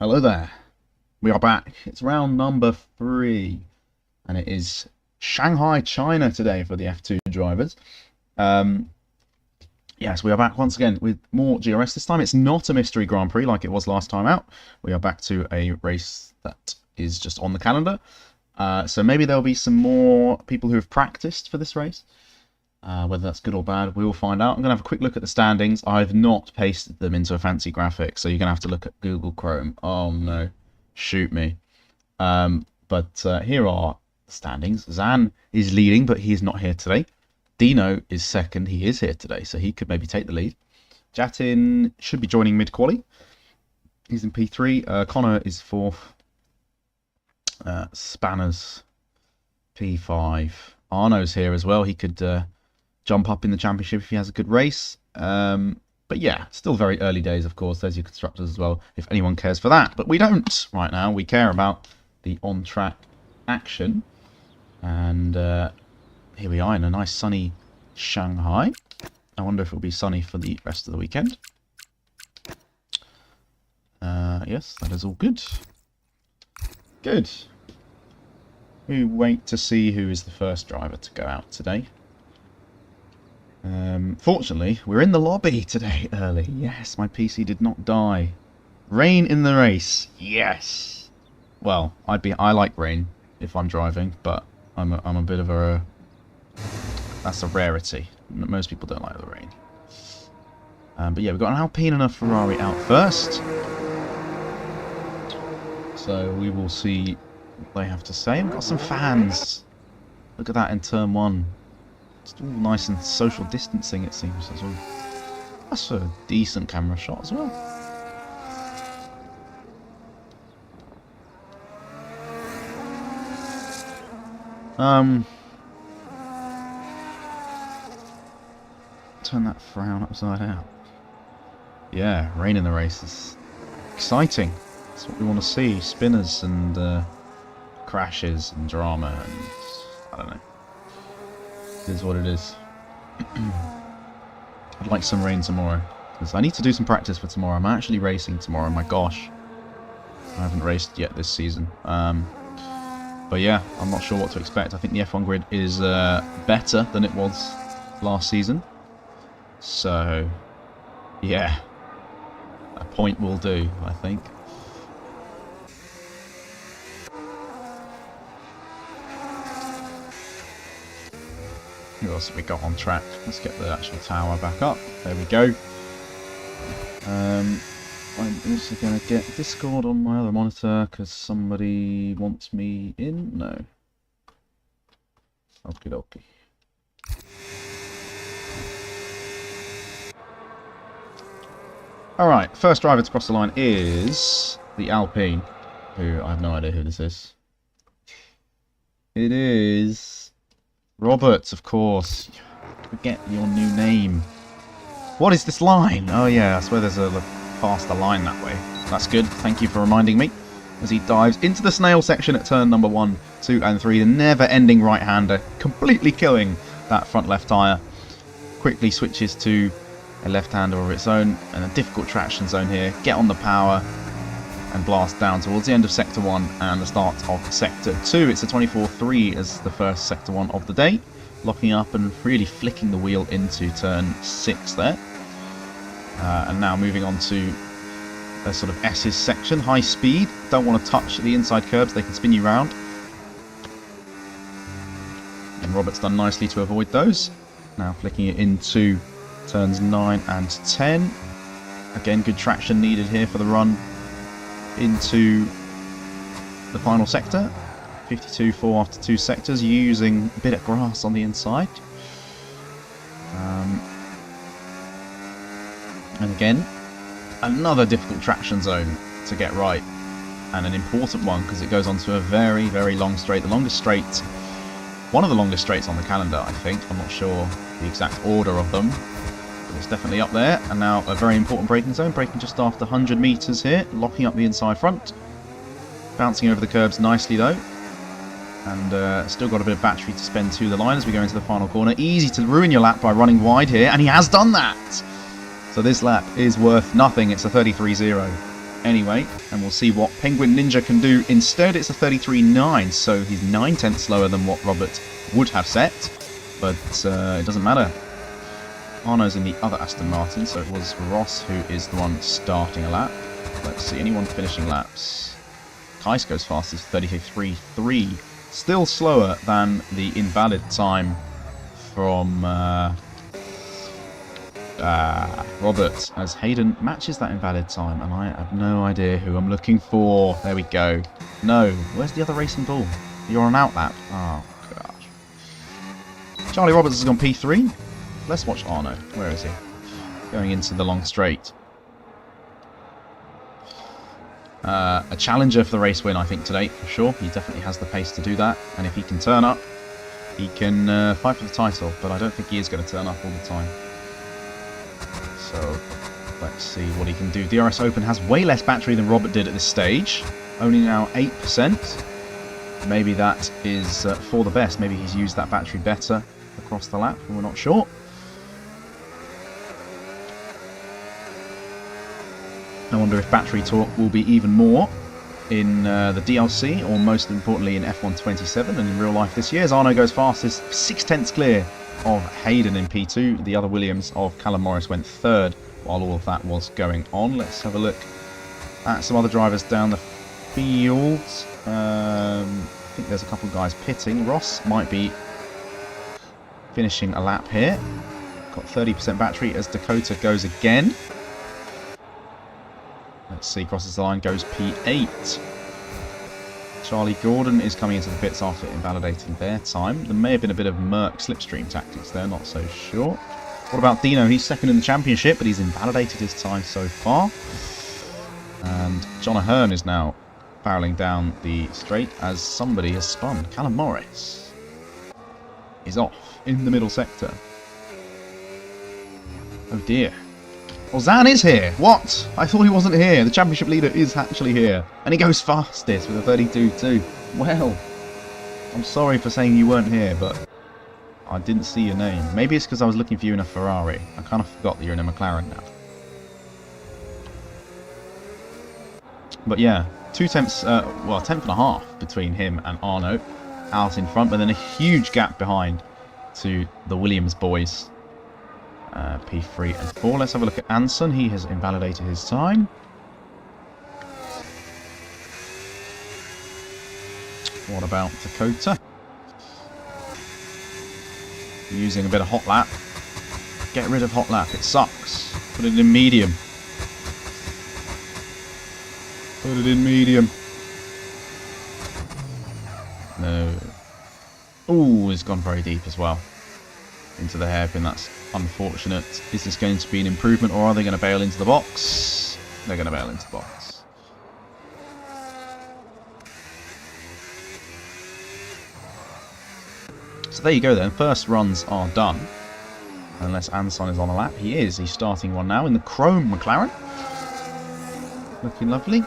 Hello there. We are back. It's round number 3, and it is Shanghai, China today for the F2 drivers. Yes, we are back once again with more GRS. This time it's not a mystery Grand Prix like it was last time out. We are back to a race that is just on the calendar. So maybe there'll be some more people who have practiced for this race. Whether that's good or bad, we will find out. I'm going to have a quick look at the standings. I've not pasted them into a fancy graphic, so you're going to have to look at Google Chrome. Oh no, shoot me. But here are the standings. Zan is leading, but he is not here today. Dino is second. He is here today, so he could maybe take the lead. Jatin should be joining mid-quali. He's in P3. Connor is 4th. Spanners P5. Arno's here as well. He could jump up in the championship if he has a good race. But yeah, still very early days, of course. There's your constructors as well, if anyone cares for that. But we don't right now. We care about the on-track action. And here we are in a nice sunny Shanghai. I wonder if it'll be sunny for the rest of the weekend. Yes, that is all good. Good. We wait to see who is the first driver to go out today. Fortunately, we're in the lobby today early. Yes, my PC did not die. Rain in the race. Yes. Well, I like rain if I'm driving, but I'm a bit of a that's a rarity. Most people don't like the rain. But yeah, we've got an Alpine and a Ferrari out first. So we will see what they have to say. We've got some fans. Look at that in turn 1. It's all nice and social distancing, it seems. That's a decent camera shot as well. Turn that frown upside out. Yeah, rain in the race is exciting. That's what we want to see. Spinners and crashes and drama and I don't know. It is what it is. I'd like some rain tomorrow because I need to do some practice for tomorrow. I'm actually racing tomorrow. My gosh, I haven't raced yet this season. But yeah, I'm not sure what to expect. I think the F1 grid is better than it was last season. So yeah, a point will do, I think. Who else have we got on track? Let's get the actual tower back up. There we go. I'm also going to get Discord on my other monitor because somebody wants me in. No. Okie dokie. Alright, first driver to cross the line is the Alpine, who I have no idea who this is. It is Roberts, of course. Forget your new name. What is this line? Oh yeah, I swear there's a faster line that way. That's good. Thank you for reminding me. As he dives into the snail section at turn number 1, 2 and 3. The never-ending right-hander, completely killing that front left tyre. Quickly switches to a left-hander of its own and a difficult traction zone here. Get on the power and blast down towards the end of Sector 1 and the start of Sector 2. It's a 24.3 as the first Sector 1 of the day. Locking up and really flicking the wheel into turn 6 there. And now moving on to a sort of S's section. High speed. Don't want to touch the inside curbs. They can spin you round. And Robert's done nicely to avoid those. Now flicking it into turns 9 and 10. Again, good traction needed here for the run into the final sector. 52.4 after 2 sectors, using a bit of grass on the inside. And again, another difficult traction zone to get right. And an important one because it goes on to a very, very long straight. The longest straight, one of the longest straights on the calendar, I think. I'm not sure the exact order of them. It's definitely up there, and now a very important braking zone, braking just after 100 metres here, locking up the inside front, bouncing over the curbs nicely though, and still got a bit of battery to spend to the line as we go into the final corner. Easy to ruin your lap by running wide here, and he has done that! So this lap is worth nothing, it's a 33.0. anyway, and we'll see what Penguin Ninja can do. Instead, it's a 33.9, so he's 9 tenths slower than what Robert would have set, but it doesn't matter. Arno's in the other Aston Martin, so it was Ross who is the one starting a lap. Let's see, anyone finishing laps? Kais goes fastest, 33.3. Still slower than the invalid time from Robert, as Hayden matches that invalid time, and I have no idea who I'm looking for. There we go. No, where's the other racing ball? You're on out lap. Oh, gosh. Charlie Roberts has gone P3. Let's watch Arno. Where is he? Going into the long straight. A challenger for the race win, I think, today, for sure. He definitely has the pace to do that, and if he can turn up, he can fight for the title, but I don't think he is going to turn up all the time. So, let's see what he can do. DRS Open has way less battery than Robert did at this stage. Only now 8%. Maybe that is for the best. Maybe he's used that battery better across the lap, and we're not sure. I wonder if battery torque will be even more in the DLC, or most importantly in F1 27, and in real life this year, as Arno goes fastest, 6 tenths clear of Hayden in P2. The other Williams of Callum Morris went third while all of that was going on. Let's have a look at some other drivers down the field. I think there's a couple of guys pitting. Ross might be finishing a lap here. Got 30% battery as Dakota goes again. Let's see, crosses the line, goes P8. Charlie Gordon is coming into the pits after invalidating their time. There may have been a bit of Merc slipstream tactics there, not so sure. What about Dino? He's second in the championship, but he's invalidated his time so far. And John Ahern is now barreling down the straight as somebody has spun. Callum Morris is off in the middle sector. Oh dear. Well, Zan is here. What? I thought he wasn't here. The championship leader is actually here. And he goes fastest with a 32.2. Well, I'm sorry for saying you weren't here, but I didn't see your name. Maybe it's because I was looking for you in a Ferrari. I kind of forgot that you're in a McLaren now. But yeah, 2 tenths, well, 1.5 between him and Arno out in front, but then a huge gap behind to the Williams boys. P3 and 4. Let's have a look at Anson. He has invalidated his time. What about Dakota? Using a bit of hot lap. Get rid of hot lap. It sucks. Put it in medium. Put it in medium. No. Ooh, it's gone very deep as well. Into the hairpin. That's unfortunate. Is this going to be an improvement, or are they going to bail into the box? They're going to bail into the box. So there you go then. First runs are done. Unless Anson is on a lap. He is. He's starting one now in the Chrome McLaren. Looking lovely.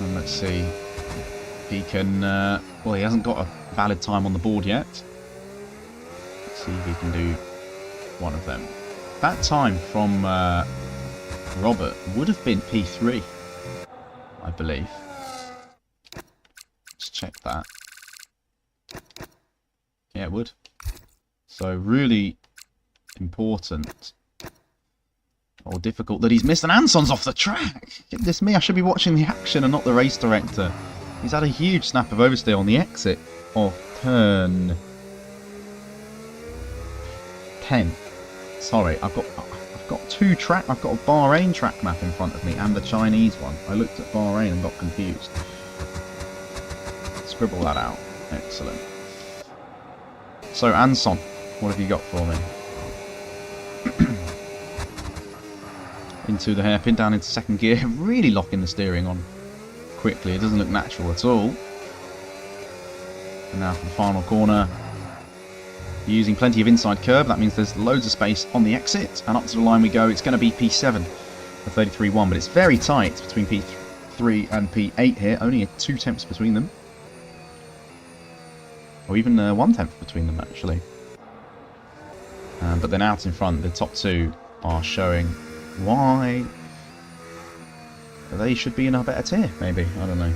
And let's see if he can... well, he hasn't got a valid time on the board yet. Let's see if he can do one of them. That time from Robert would have been P3, I believe. Let's check that. Yeah, it would. So really important or difficult that he's missed, and Anson's off the track. Goodness me, I should be watching the action and not the race director. He's had a huge snap of oversteer on the exit of turn 10. Sorry, I've got two track. I've got a Bahrain track map in front of me and the Chinese one. I looked at Bahrain and got confused. Scribble that out. Excellent. So Anson, what have you got for me? Into the hairpin, down into second gear, really locking the steering on quickly. It doesn't look natural at all. And now for the final corner, using plenty of inside curb. That means there's loads of space on the exit, and up to the line we go. It's going to be P7 for 33.1, but it's very tight between P3 and P8 here. Only 2 tenths between them, or even 1 tenth between them actually. But then out in front, the top two are showing Why? They should be in a better tier, maybe. I don't know.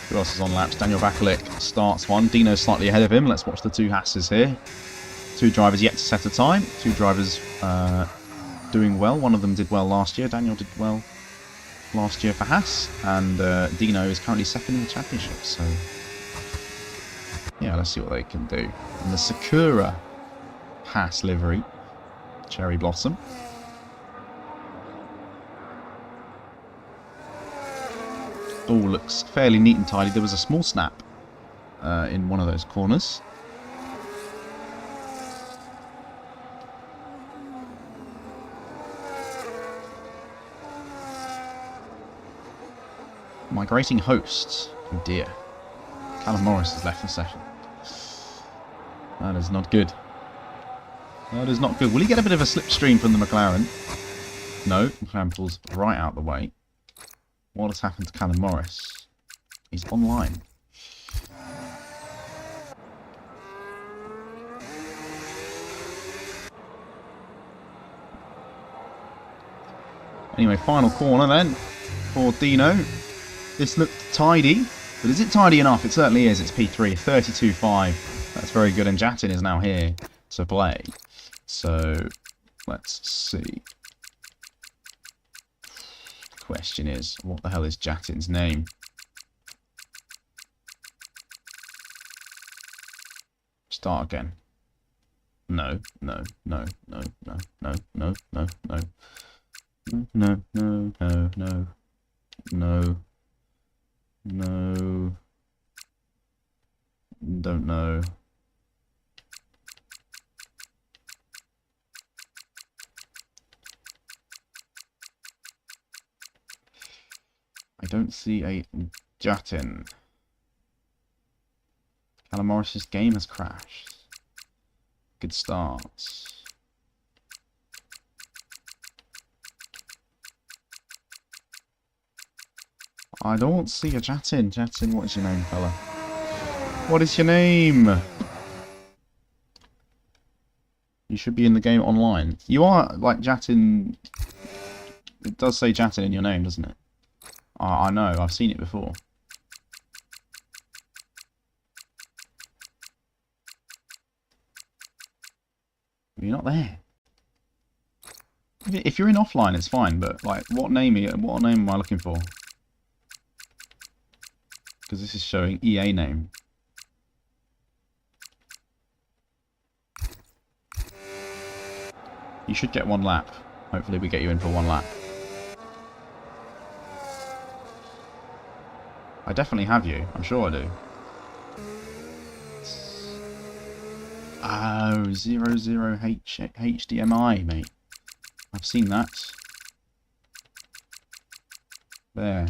Who else is on laps? Daniel Bakalik starts one. Dino's slightly ahead of him. Let's watch the two Hasses here. Two drivers yet to set a time. Two drivers doing well. One of them did well last year. Daniel did well last year for Haas. And Dino is currently second in the championship. So, yeah, let's see what they can do. In the Sakura Haas livery. Cherry Blossom. All looks fairly neat and tidy. There was a small snap in one of those corners. Migrating hosts. Oh dear. Callum Morris has left the session. That is not good. That is not good. Will he get a bit of a slipstream from the McLaren? No. McLaren pulls right out the way. What has happened to Callum Morris? He's online. Anyway, final corner then for Dino. This looked tidy, but is it tidy enough? It certainly is. It's P3, 32.5. That's very good, and Jatin is now here to play. So, let's see. The question is, what the hell is Jatin's name? Start again. No, no, no, no, no, no, no, no, no. No, no, no, no, no, no, don't know. I don't see a Jatin. Callum Morris's game has crashed. Good start. I don't see a Jatin. Jatin, what is your name, fella? What is your name? You should be in the game online. You are, like, Jatin. It does say Jatin in your name, doesn't it? I know, I've seen it before. You're not there. If you're in offline, it's fine, but, like, what name am I looking for? Because this is showing EA name. You should get one lap. Hopefully we get you in for one lap. I definitely have you. I'm sure I do. Oh, 00H HDMI, mate. I've seen that. There.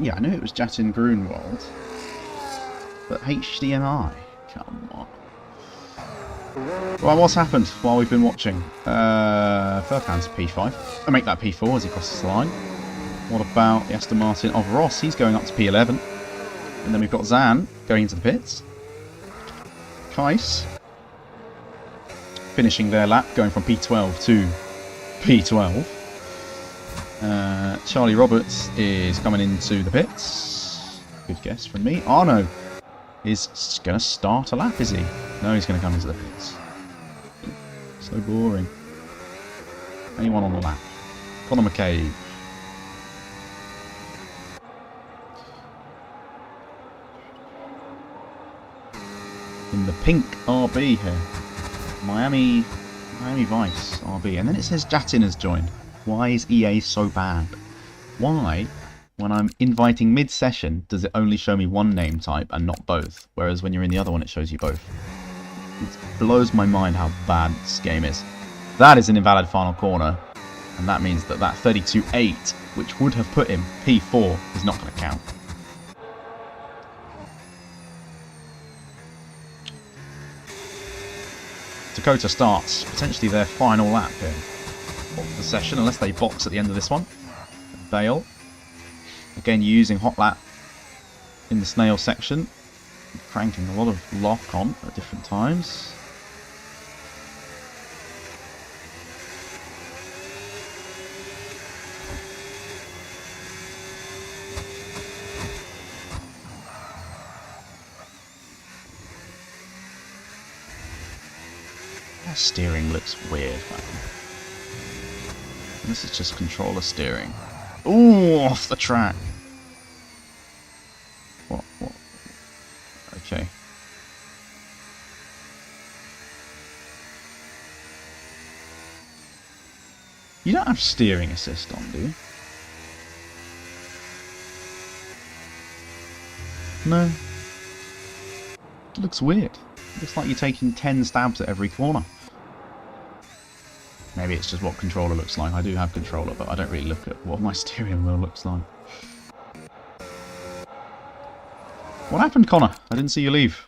Yeah, I knew it was Jatin Grunwald. But HDMI? Come on. Well, what's happened while we've been watching? Furkan's P5. I'll make that P4 as he crosses the line. What about the Aston Martin of Ross? He's going up to P11. And then we've got Zan going into the pits. Kais finishing their lap, going from P12 to P12. Charlie Roberts is coming into the pits. Good guess from me. Arno is going to start a lap, is he? No, he's going to come into the pits. So boring. Anyone on the lap? Conor McCabe. In the pink RB here. Miami Vice RB. And then it says Jatin has joined. Why is EA so bad? Why, when I'm inviting mid-session, does it only show me one name type and not both? Whereas when you're in the other one, it shows you both. It blows my mind how bad this game is. That is an invalid final corner. And that means that 32.8, which would have put him P4, is not going to count. Dakota starts potentially their final lap here of the session, unless they box at the end of this one. Bale, again using hot lap in the snail section. Cranking a lot of lock on at different times. That steering looks weird, man. This is just controller steering. Ooh, off the track. What? Okay. You don't have steering assist on, do you? No. It looks weird. It looks like you're taking 10 stabs at every corner. Maybe it's just what controller looks like. I do have controller, but I don't really look at what my steering wheel looks like. What happened, Connor? I didn't see you leave.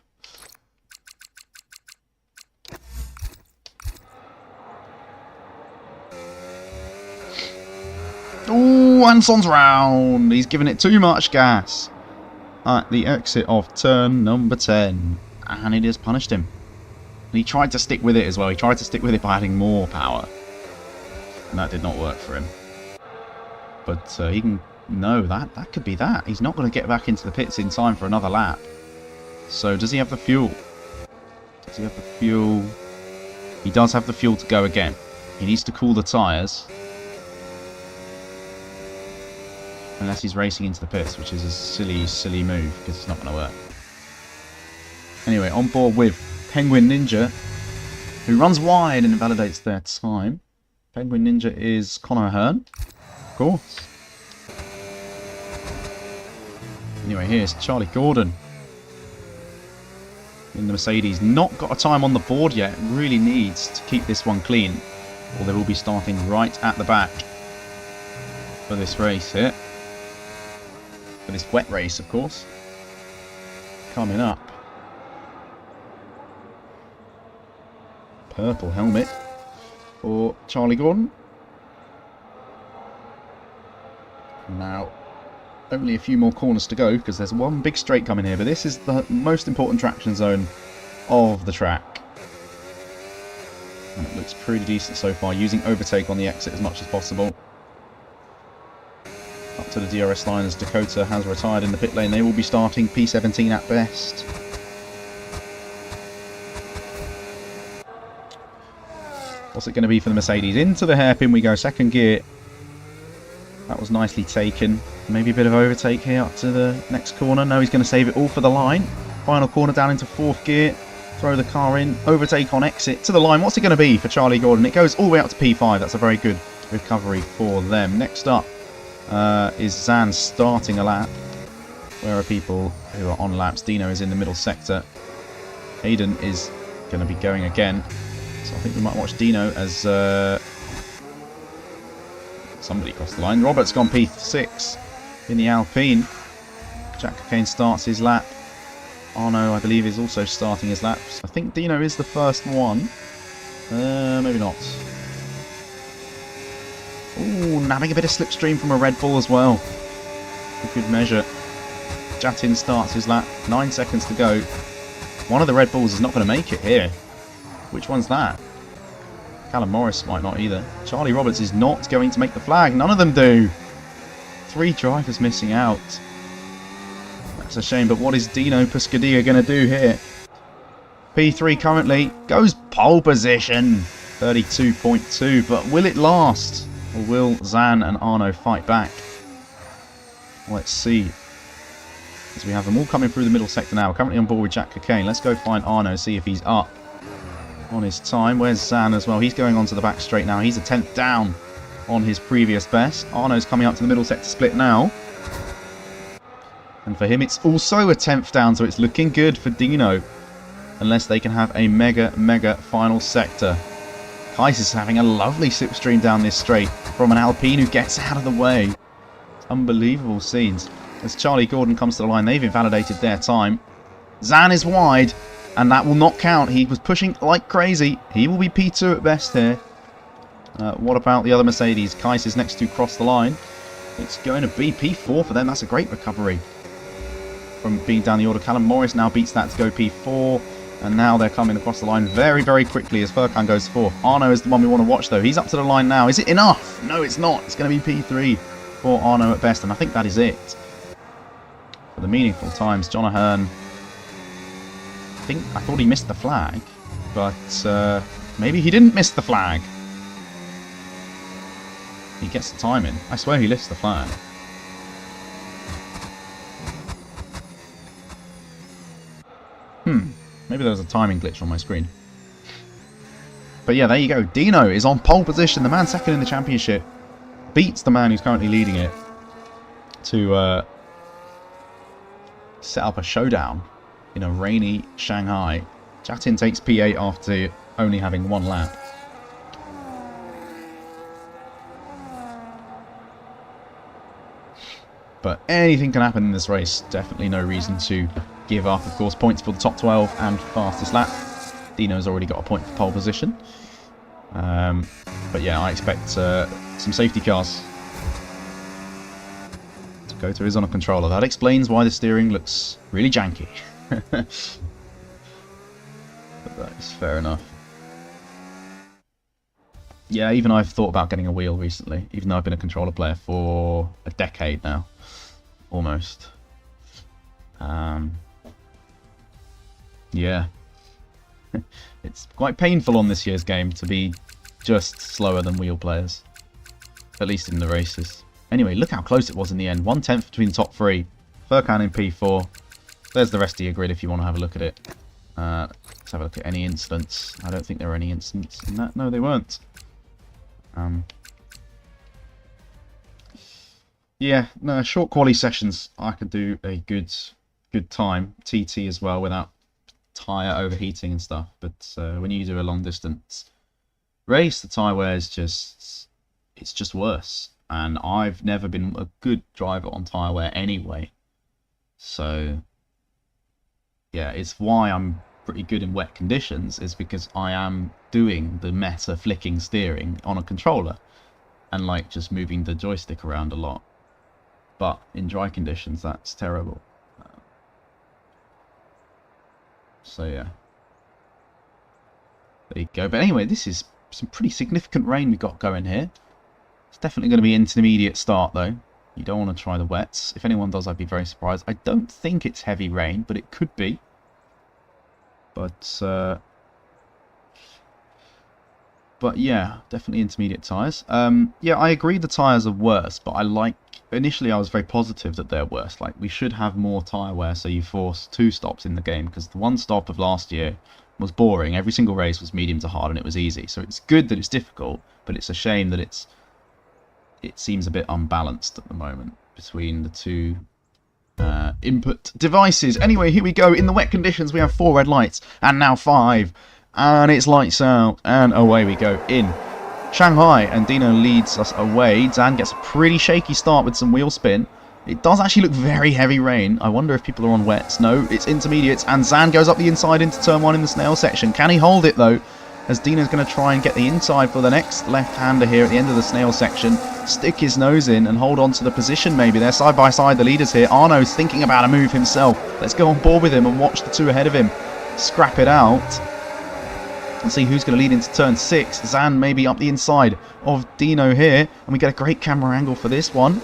Ooh, Anson's round. He's giving it too much gas at the exit of turn number 10. And it has punished him. And he tried to stick with it as well. He tried to stick with it by adding more power. And that did not work for him. But he can... No, that could be that. He's not going to get back into the pits in time for another lap. So does he have the fuel? Does he have the fuel? He does have the fuel to go again. He needs to cool the tyres. Unless he's racing into the pits, which is a silly, silly move, because it's not going to work. Anyway, on board with Penguin Ninja, who runs wide and invalidates their time. Penguin Ninja is Connor Hearn, of course. Anyway, here's Charlie Gordon in the Mercedes. Not got a time on the board yet. Really needs to keep this one clean, or they will be starting right at the back for this race here. For this wet race, of course. Coming up. Purple helmet for Charlie Gordon. Now, only a few more corners to go because there's one big straight coming here, but this is the most important traction zone of the track. And it looks pretty decent so far, using overtake on the exit as much as possible. Up to the DRS line as Dakota has retired in the pit lane. They will be starting P17 at best. What's it going to be for the Mercedes? Into the hairpin we go, second gear. That was nicely taken. Maybe a bit of overtake here up to the next corner. No, he's going to save it all for the line. Final corner down into fourth gear. Throw the car in. Overtake on exit to the line. What's it going to be for Charlie Gordon? It goes all the way up to P5. That's a very good recovery for them. Next up is Zan starting a lap. Where are people who are on laps? Dino is in the middle sector. Hayden is going to be going again. So I think we might watch Dino as somebody crossed the line. Robert's gone P6 in the Alpine. Jack Cockayne starts his lap. Arno, I believe, is also starting his laps. I think Dino is the first one. Maybe not. Ooh, nabbing a bit of slipstream from a Red Bull as well. A good measure. Jatin starts his lap. 9 seconds to go. One of the Red Bulls is not going to make it here. Which one's that? Callum Morris might not either. Charlie Roberts is not going to make the flag. None of them do. 3 drivers missing out. That's a shame, but what is Dino Puscadia going to do here? P3 currently goes pole position. 32.2, but will it last? Or will Zan and Arno fight back? Let's see. As we have them all coming through the middle sector now. We're currently on board with Jack Cockayne. Let's go find Arno, see if he's up on his time. Where's Zan as well? He's going onto the back straight now. He's a 10th down on his previous best. Arno's coming up to the middle sector split now. And for him, it's also a 10th down, so it's looking good for Dino. Unless they can have a mega final sector. Kais is having a lovely slipstream down this straight from an Alpine who gets out of the way. Unbelievable scenes. As Charlie Gordon comes to the line, they've invalidated their time. Zan is wide, and that will not count. He was pushing like crazy. He will be P2 at best here. What about the other Mercedes? Kais is next to cross the line. It's going to be P4 for them. That's a great recovery. from being down the order. Callum Morris now beats that to go P4. And now they're coming across the line very, very quickly as Furkan goes 4th. Arno is the one we want to watch, though. He's up to the line now. Is it enough? No, it's not. It's going to be P3 for Arno at best. And I think that is it. For the meaningful times, John Ahern, I thought he missed the flag. But maybe he didn't miss the flag. He gets the time in. I swear he lifts the flag. Maybe there was a timing glitch on my screen. But yeah, there you go. Dino is on pole position. The man second in the championship beats the man who's currently leading it to set up a showdown in a rainy Shanghai. Jatin takes P8 after only having one lap. But anything can happen in this race. Definitely no reason to give up. Of course, points for the top 12 and fastest lap. Dino's already got a point for pole position. But yeah, I expect some safety cars to go to his on a controller. That explains why the steering looks really janky. But that is fair enough. Yeah, even I've thought about getting a wheel recently, even though I've been a controller player for a decade now. Almost. Yeah. It's quite painful on this year's game to be just slower than wheel players. At least in the races. Anyway, look how close it was in the end. 1/10 between the top 3. Furkan in P4. There's the rest of your grid if you want to have a look at it. Let's have a look at any incidents. I don't think there were any incidents in that. No, they weren't. Yeah, no, short quali sessions I could do a good time. TT as well without tyre overheating and stuff. But when you do a long distance race, the tyre wear is it's just worse. And I've never been a good driver on tyre wear anyway. So yeah, it's why I'm pretty good in wet conditions, is because I am doing the meta flicking steering on a controller and like just moving the joystick around a lot. But in dry conditions, that's terrible. So yeah, there you go. But anyway, this is some pretty significant rain we got going here. It's definitely going to be an intermediate start though. You don't want to try the wets. If anyone does, I'd be very surprised. I don't think it's heavy rain, but it could be. But yeah, definitely intermediate tyres. Yeah, I agree the tyres are worse, but initially I was very positive that they're worse. Like, we should have more tyre wear so you force 2 stops in the game, because the 1 stop of last year was boring. Every single race was medium to hard and it was easy. So it's good that it's difficult, but it's a shame that it seems a bit unbalanced at the moment between the 2 input devices. Anyway, here we go. In the wet conditions, we have 4 red lights and now 5. And it's lights out, and away we go in Shanghai, and Dino leads us away. Zan gets a pretty shaky start with some wheel spin. It does actually look very heavy rain. I wonder if people are on wets. No, it's intermediates, and Zan goes up the inside into turn 1 in the snail section. Can he hold it, though? As Dino's going to try and get the inside for the next left-hander here at the end of the snail section. Stick his nose in and hold on to the position maybe. They're side by side, the leaders here. Arno's thinking about a move himself. Let's go on board with him and watch the 2 ahead of him scrap it out. And see who's going to lead into turn 6. Zan maybe up the inside of Dino here. And we get a great camera angle for this one.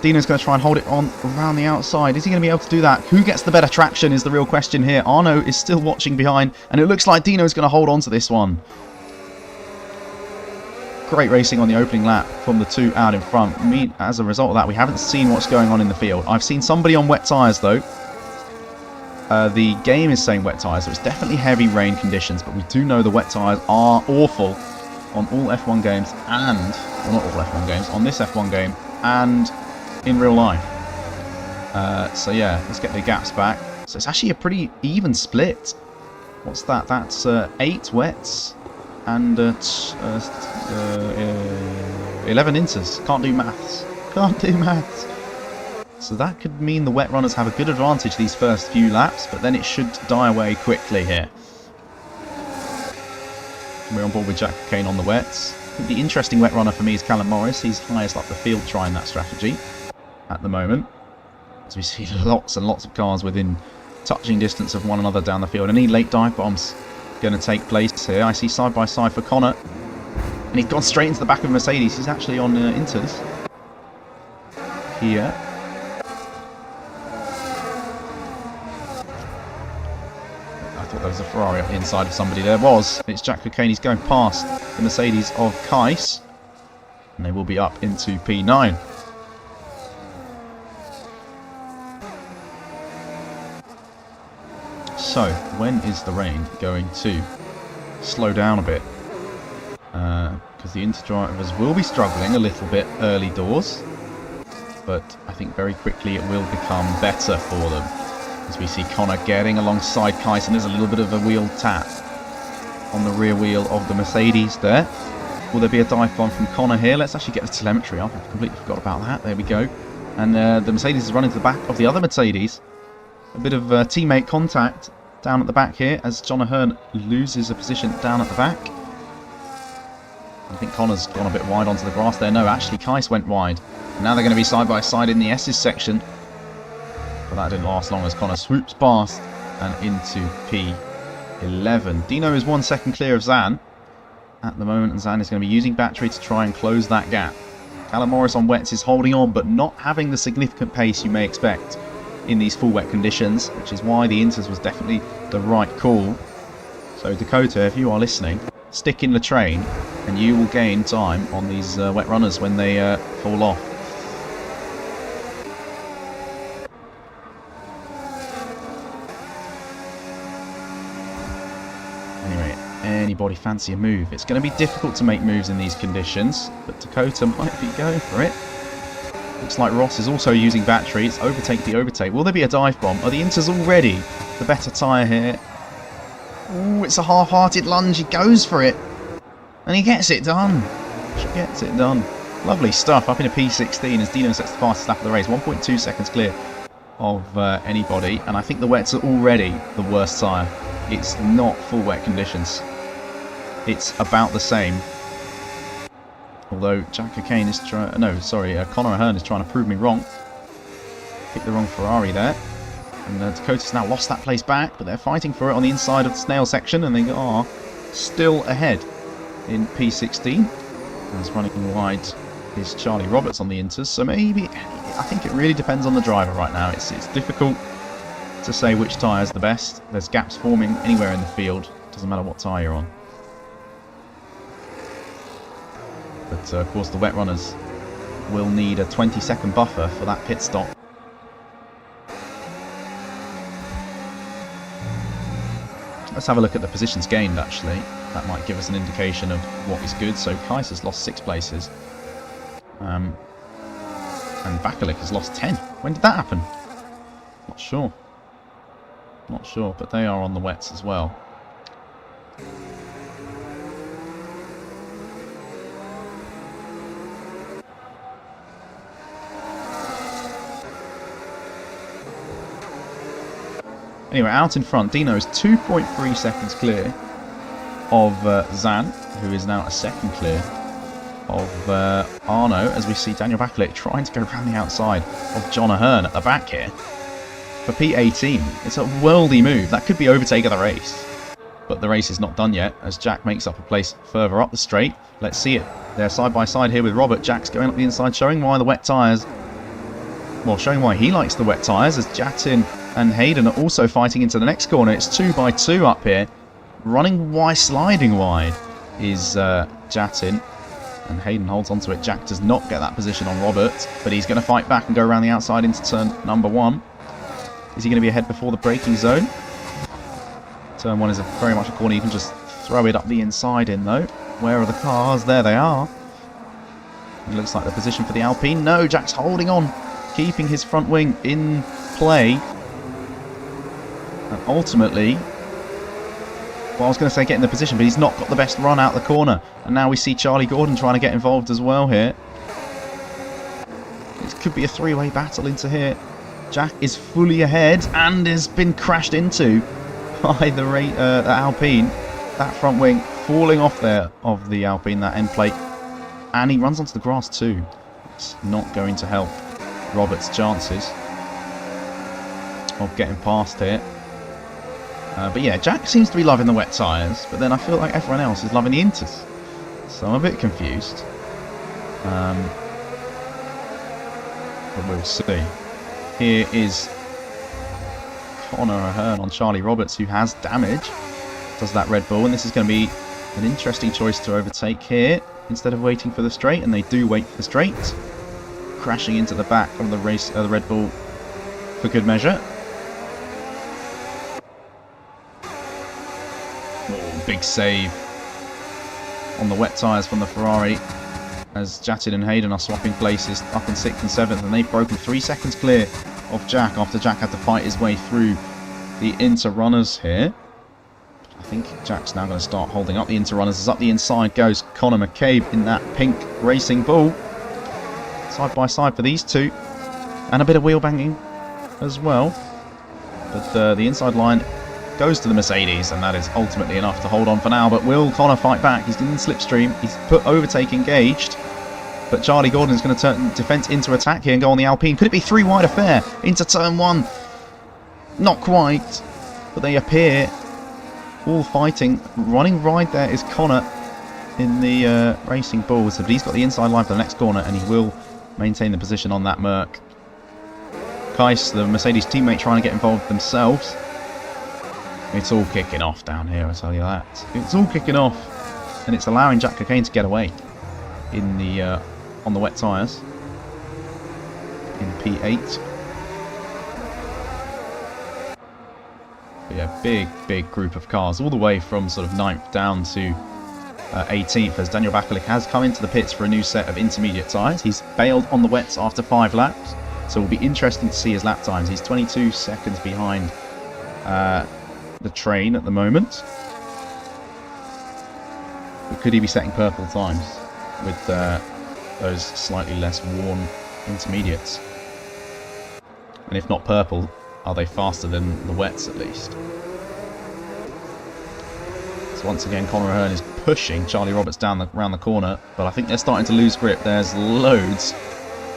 Dino's going to try and hold it on around the outside. Is he going to be able to do that? Who gets the better traction is the real question here. Arno is still watching behind. And it looks like Dino's going to hold on to this one. Great racing on the opening lap from the 2 out in front. As a result of that, we haven't seen what's going on in the field. I've seen somebody on wet tyres though. The game is saying wet tyres, so it's definitely heavy rain conditions, but we do know the wet tyres are awful on all F1 games and, well, not all F1 games, on this F1 game and in real life. So yeah, let's get the gaps back. So it's actually a pretty even split. What's that? That's 8 wets and 11 inters. Can't do maths. Can't do maths. So that could mean the wet runners have a good advantage these first few laps, but then it should die away quickly here. We're on board with Jack Kane on the wets. The interesting wet runner for me is Callum Morris. He's highest up the field trying that strategy at the moment. As we see lots and lots of cars within touching distance of one another down the field. Any late dive bombs going to take place here? I see side by side for Connor. And he's gone straight into the back of Mercedes. He's actually on Inters here. I thought there was a Ferrari up the inside of somebody. There was. It's Jack Cocaine. He's going past the Mercedes of Kais. And they will be up into P9. So, when is the rain going to slow down a bit? Because the Inter drivers will be struggling a little bit early doors. But I think very quickly it will become better for them. As we see Connor getting alongside Kais, and there's a little bit of a wheel tap on the rear wheel of the Mercedes there. Will there be a dive bomb from Connor here? Let's actually get the telemetry up. I completely forgot about that. There we go. And the Mercedes is running to the back of the other Mercedes. A bit of teammate contact down at the back here as John Ahern loses a position down at the back. I think Connor's gone a bit wide onto the grass there. No, actually Kais went wide. Now they're going to be side by side in the S's section. But that didn't last long as Connor swoops past and into P11. Dino is 1 second clear of Zan at the moment, and Zan is going to be using battery to try and close that gap. Callum Morris on wets is holding on, but not having the significant pace you may expect in these full wet conditions, which is why the Inters was definitely the right call. So Dakota, if you are listening, stick in the train and you will gain time on these wet runners when they fall off. Anyway, anybody fancy a move? It's going to be difficult to make moves in these conditions, but Dakota might be going for it. Looks like Ross is also using batteries. Overtake the overtake. Will there be a dive bomb? Are the Inters already the better tyre here? Ooh, it's a half-hearted lunge. He goes for it. And he gets it done. She gets it done. Lovely stuff. Up into P16 as Dino sets the fastest lap of the race. 1.2 seconds clear of anybody. And I think the wets are already the worst tyre. It's not full wet conditions. It's about the same. Although Jack Cocaine is trying... No, sorry, Connor Ahern is trying to prove me wrong. Picked the wrong Ferrari there. And Dakota's now lost that place back, but they're fighting for it on the inside of the snail section, and they are still ahead in P16. As running wide is Charlie Roberts on the Inters, so maybe... I think it really depends on the driver right now. It's difficult to say which tyre is the best. There's gaps forming anywhere in the field. Doesn't matter what tyre you're on. But of course the wet runners will need a 20-second buffer for that pit stop. Let's have a look at the positions gained actually. That might give us an indication of what is good. So Kais has lost 6 places. And Bakalik has lost 10. When did that happen? Not sure. Not sure, but they are on the wets as well. Anyway, out in front, Dino is 2.3 seconds clear of Zan, who is now a second clear of Arno, as we see Daniel Bakalik trying to go around the outside of John Ahern at the back here for P18. It's a worldy move. That could be overtake of the race. But the race is not done yet, as Jack makes up a place further up the straight. Let's see it. They're side by side here with Robert. Jack's going up the inside, showing why the wet tyres... Well, showing why he likes the wet tyres, as Jatin and Hayden are also fighting into the next corner. It's 2 by 2 up here. Running wide, sliding wide is Jatin. And Hayden holds onto it. Jack does not get that position on Robert, but he's going to fight back and go around the outside into turn number 1. Is he going to be ahead before the braking zone? Turn 1 is very much a corner. You can just throw it up the inside in, though. Where are the cars? There they are. It looks like the position for the Alpine. No, Jack's holding on, keeping his front wing in play. And ultimately, well, I was going to say get in the position, but he's not got the best run out the corner. And now we see Charlie Gordon trying to get involved as well here. It could be a three-way battle into here. Jack is fully ahead and has been crashed into by the Alpine. That front wing falling off there of the Alpine, that end plate. And he runs onto the grass too. It's not going to help Robert's chances. of getting past here. But yeah, Jack seems to be loving the wet tyres, but then I feel like everyone else is loving the inters. So I'm a bit confused. But we'll see. Here is Connor Ahern on Charlie Roberts, who has damage. Does that Red Bull, and this is going to be an interesting choice to overtake here instead of waiting for the straight, and they do wait for the straight. Crashing into the back of the the Red Bull for good measure. Oh, big save on the wet tyres from the Ferrari as Jatin and Hayden are swapping places up in 6th and 7th, and they've broken 3 seconds clear of Jack after Jack had to fight his way through the Inter runners here. I think Jack's now going to start holding up the Inter runners as up the inside goes Conor McCabe in that pink racing bull. Side by side for these two, and a bit of wheel banging as well. But the inside line goes to the Mercedes, and that is ultimately enough to hold on for now. But will Connor fight back? He's in the slipstream. He's put overtake engaged. But Charlie Gordon is going to turn defence into attack here and go on the Alpine. Could it be 3 wide affair into turn 1? Not quite, but they appear all fighting. Running right there is Connor in the Racing Bulls. But he's got the inside line for the next corner, and he will maintain the position on that Merc. Kais, the Mercedes teammate, trying to get involved themselves. It's all kicking off down here, I tell you that. It's all kicking off, and it's allowing Jack Cockayne to get away in the on the wet tyres in P8. But yeah, big group of cars all the way from sort of 9th down to 18th, as Daniel Bakalik has come into the pits for a new set of intermediate tyres. He's bailed on the wets after 5 laps, so it will be interesting to see his lap times. He's 22 seconds behind the train at the moment. But could he be setting purple times with those slightly less worn intermediates? And if not purple, are they faster than the wets at least? So once again, Conor Ahern is pushing Charlie Roberts down around the corner, but I think they're starting to lose grip. There's loads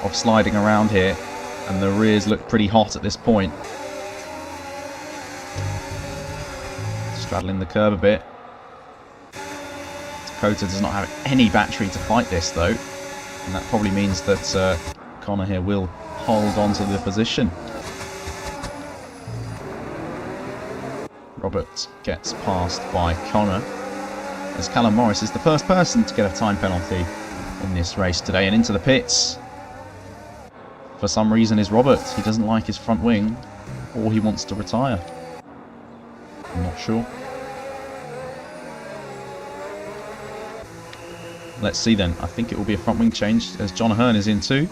of sliding around here, and the rears look pretty hot at this point. Straddling the curb a bit. Dakota does not have any battery to fight this though, and that probably means that Connor here will hold on to the position. Roberts gets passed by Connor, as Callum Morris is the first person to get a time penalty in this race today. And into the pits, for some reason, is Roberts. He doesn't like his front wing, or he wants to retire. I'm not sure. Let's see then. I think it will be a front wing change as John Ahern is in too.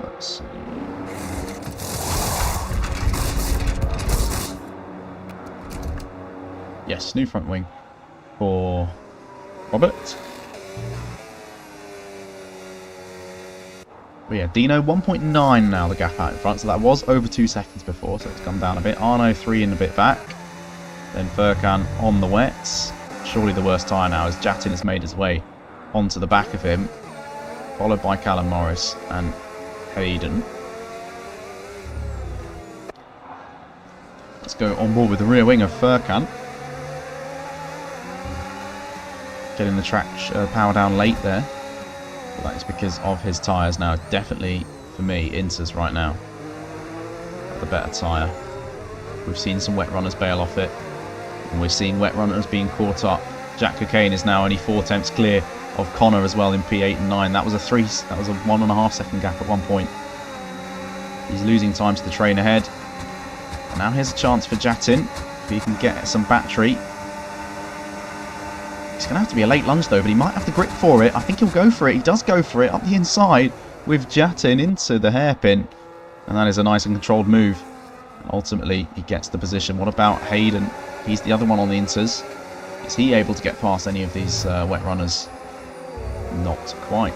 Let's see. Yes, new front wing for Robert. But yeah, Dino 1.9 now, the gap out in front. So that was over 2 seconds before, so it's come down a bit. Arno 3 in a bit back. Then Furkan on the wets. Surely the worst tyre now as Jatin has made his way onto the back of him. Followed by Callum Morris and Hayden. Let's go on board with the rear wing of Furkan. Getting the track power down late there. But that is because of his tyres now. Definitely, for me, Inters right now. The better tyre. We've seen some wet runners bail off it. And we're seeing wet runners being caught up. Jack Cockayne is now only 4 tenths clear of Connor as well in P8 and 9. That was a 1.5 second gap at one point. He's losing time to the train ahead. And now here's a chance for Jatin. If he can get some battery. It's going to have to be a late lunge though, but he might have the grip for it. I think he'll go for it. He does go for it up the inside with Jatin into the hairpin. And that is a nice and controlled move. And ultimately, he gets the position. What about Hayden? He's the other one on the Inters. Is he able to get past any of these wet runners? Not quite.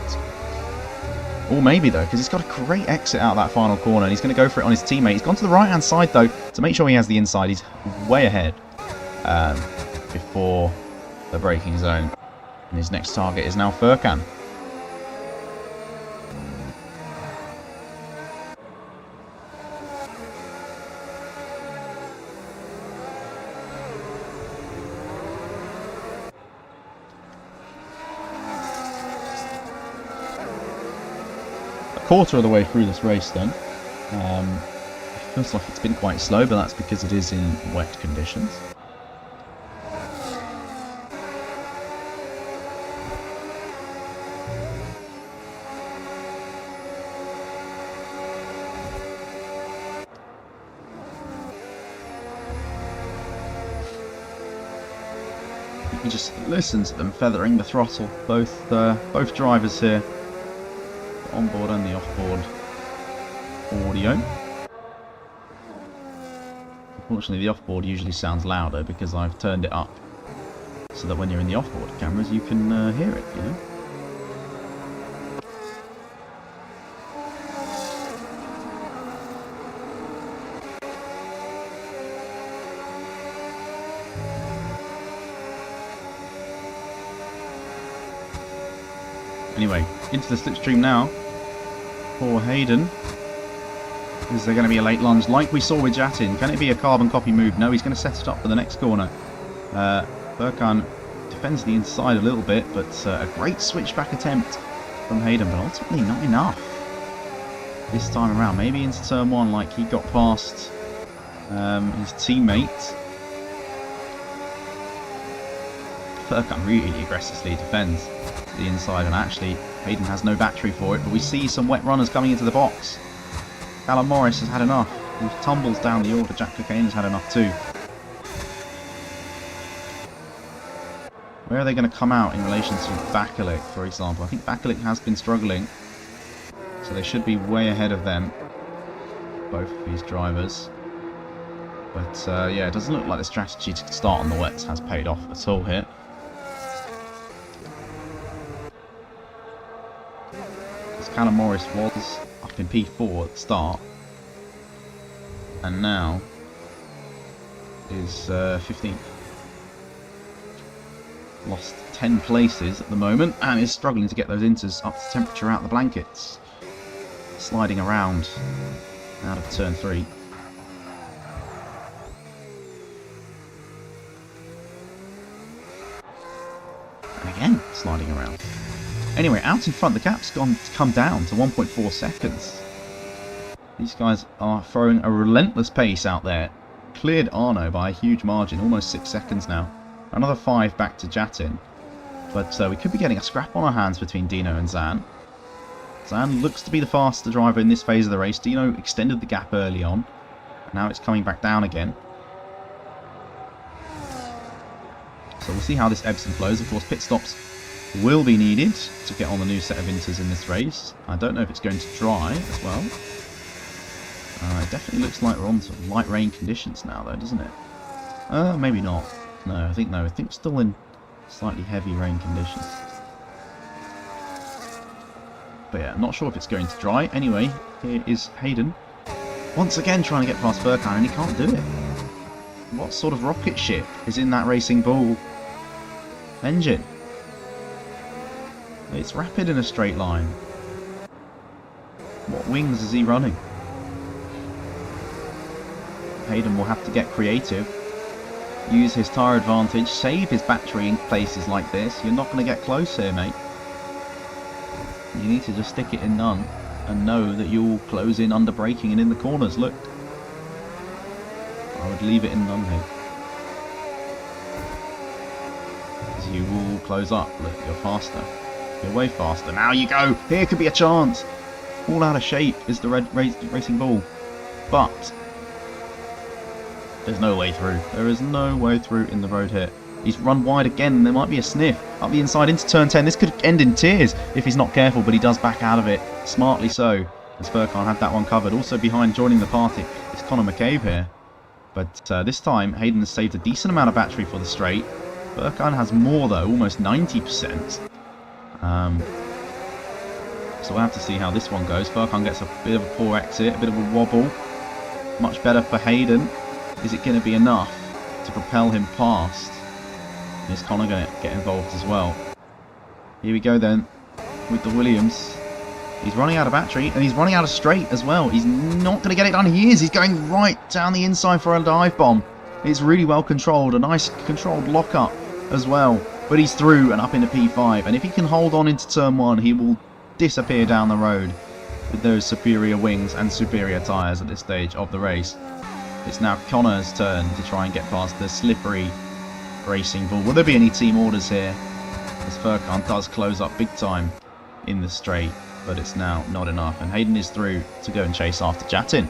Or maybe though, because he's got a great exit out of that final corner. And he's going to go for it on his teammate. He's gone to the right-hand side though to make sure he has the inside. He's way ahead before the braking zone. And his next target is now Furkan. quarter of the way through this race then. It feels like it's been quite slow, but that's because it is in wet conditions. You can just listen to them feathering the throttle, both drivers here, the onboard and the offboard audio. Unfortunately, the offboard usually sounds louder because I've turned it up so that when you're in the offboard cameras you can hear it, you know. Anyway, into the slipstream now for Hayden. Is there going to be a late lunge like we saw with Jatin? Can it be a carbon copy move? No, he's going to set it up for the next corner. Furkan defends the inside a little bit, but a great switchback attempt from Hayden, but ultimately not enough this time around. Maybe into turn one, like he got past his teammate. Furkan really aggressively defends the inside, and actually Hayden has no battery for it, but we see some wet runners coming into the box. Callum Morris has had enough. He tumbles down the order. Jack Cocaine has had enough too. Where are they going to come out in relation to Bakalik, for example? I think Bakalik has been struggling, so they should be way ahead of them, both of these drivers. But yeah, it doesn't look like the strategy to start on the wets has paid off at all here. Callum Morris was up in P4 at the start, and now is 15th. Lost 10 places at the moment, and is struggling to get those inters up to temperature out the blankets. Sliding around out of turn 3. And again, sliding around. Anyway, out in front, the gap's come down to 1.4 seconds. These guys are throwing a relentless pace out there. Cleared Arno by a huge margin, almost 6 seconds now. Another 5 back to Jatin. But we could be getting a scrap on our hands between Dino and Zan. Zan looks to be the faster driver in this phase of the race. Dino extended the gap early on. Now it's coming back down again. So we'll see how this ebbs and flows. Of course, pit stops will be needed to get on the new set of inters in this race. I don't know if it's going to dry as well. It definitely looks like we're on some light rain conditions now though, doesn't it? Maybe not. No, I think we're still in slightly heavy rain conditions. But yeah, I'm not sure if it's going to dry. Anyway, here is Hayden. Once again trying to get past Furkan, and he can't do it. What sort of rocket ship is in that Racing Bull engine? It's rapid in a straight line. What wings is he running? Hayden will have to get creative. Use his tyre advantage. Save his battery in places like this. You're not going to get close here, mate. You need to just stick it in none and know that you'll close in under braking and in the corners. Look. I would leave it in none here. Because you will close up. Look, you're faster. You're way faster. Now you go. Here could be a chance. All out of shape is the red Racing Bull. But there's no way through. There is no way through in the road here. He's run wide again. There might be a sniff. Up the inside into turn 10. This could end in tears if he's not careful, but he does back out of it. Smartly so, as Furkan had that one covered. Also behind, joining the party, is Conor McCabe here. But this time, Hayden has saved a decent amount of battery for the straight. Furkan has more though, almost 90%. So we'll have to see how this one goes. Furkan gets a bit of a poor exit, a bit of a wobble. Much better for Hayden. Is it going to be enough to propel him past? Is Conor going to get involved as well? Here we go then, with the Williams. He's running out of battery, and he's running out of straight as well. He's not going to get it done. He is. He's going right down the inside for a dive bomb. It's really well controlled. A nice controlled lock-up as well. But he's through and up into P5. And if he can hold on into turn 1, he will disappear down the road. with those superior wings and superior tyres at this stage of the race. It's now Connor's turn to try and get past the slippery Racing Bull. Will there be any team orders here? As Furkan does close up big time in the straight, but it's now not enough. And Hayden is through to go and chase after Jatin.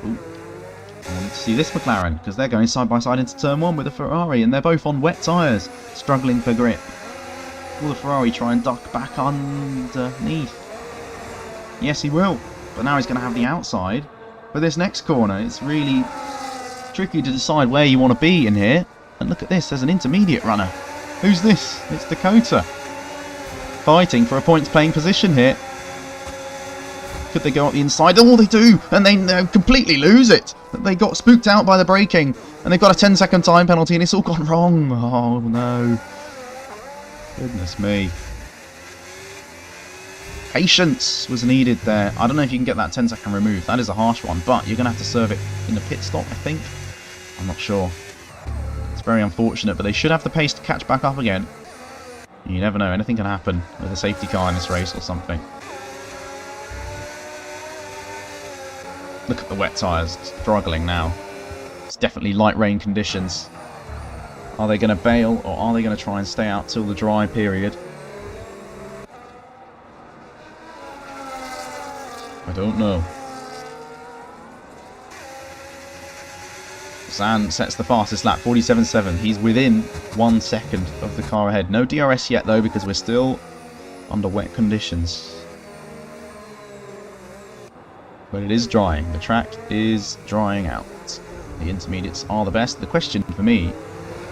Ooh. I want to see this McLaren, because they're going side by side into turn 1 with the Ferrari, and they're both on wet tyres, struggling for grip. Will the Ferrari try and duck back underneath? Yes, he will. But now he's going to have the outside for this next corner. It's really tricky to decide where you want to be in here. And look at this, there's an intermediate runner. Who's this? It's Dakota. Fighting for a points playing position here. Could they go up the inside? Oh, they do! And they completely lose it. They got spooked out by the braking. And they've got a 10-second time penalty and it's all gone wrong. Oh, no. Goodness me. Patience was needed there. I don't know if you can get that 10-second remove. That is a harsh one, but you're going to have to serve it in the pit stop, I think. I'm not sure. It's very unfortunate, but they should have the pace to catch back up again. You never know. Anything can happen with a safety car in this race or something. Look at the wet tyres struggling now. It's definitely light rain conditions. Are they going to bail, or are they going to try and stay out till the dry period? I don't know. Zan sets the fastest lap, 47.7. He's within 1 second of the car ahead. No DRS yet though, because we're still under wet conditions. But it is drying. The track is drying out. The intermediates are the best. The question for me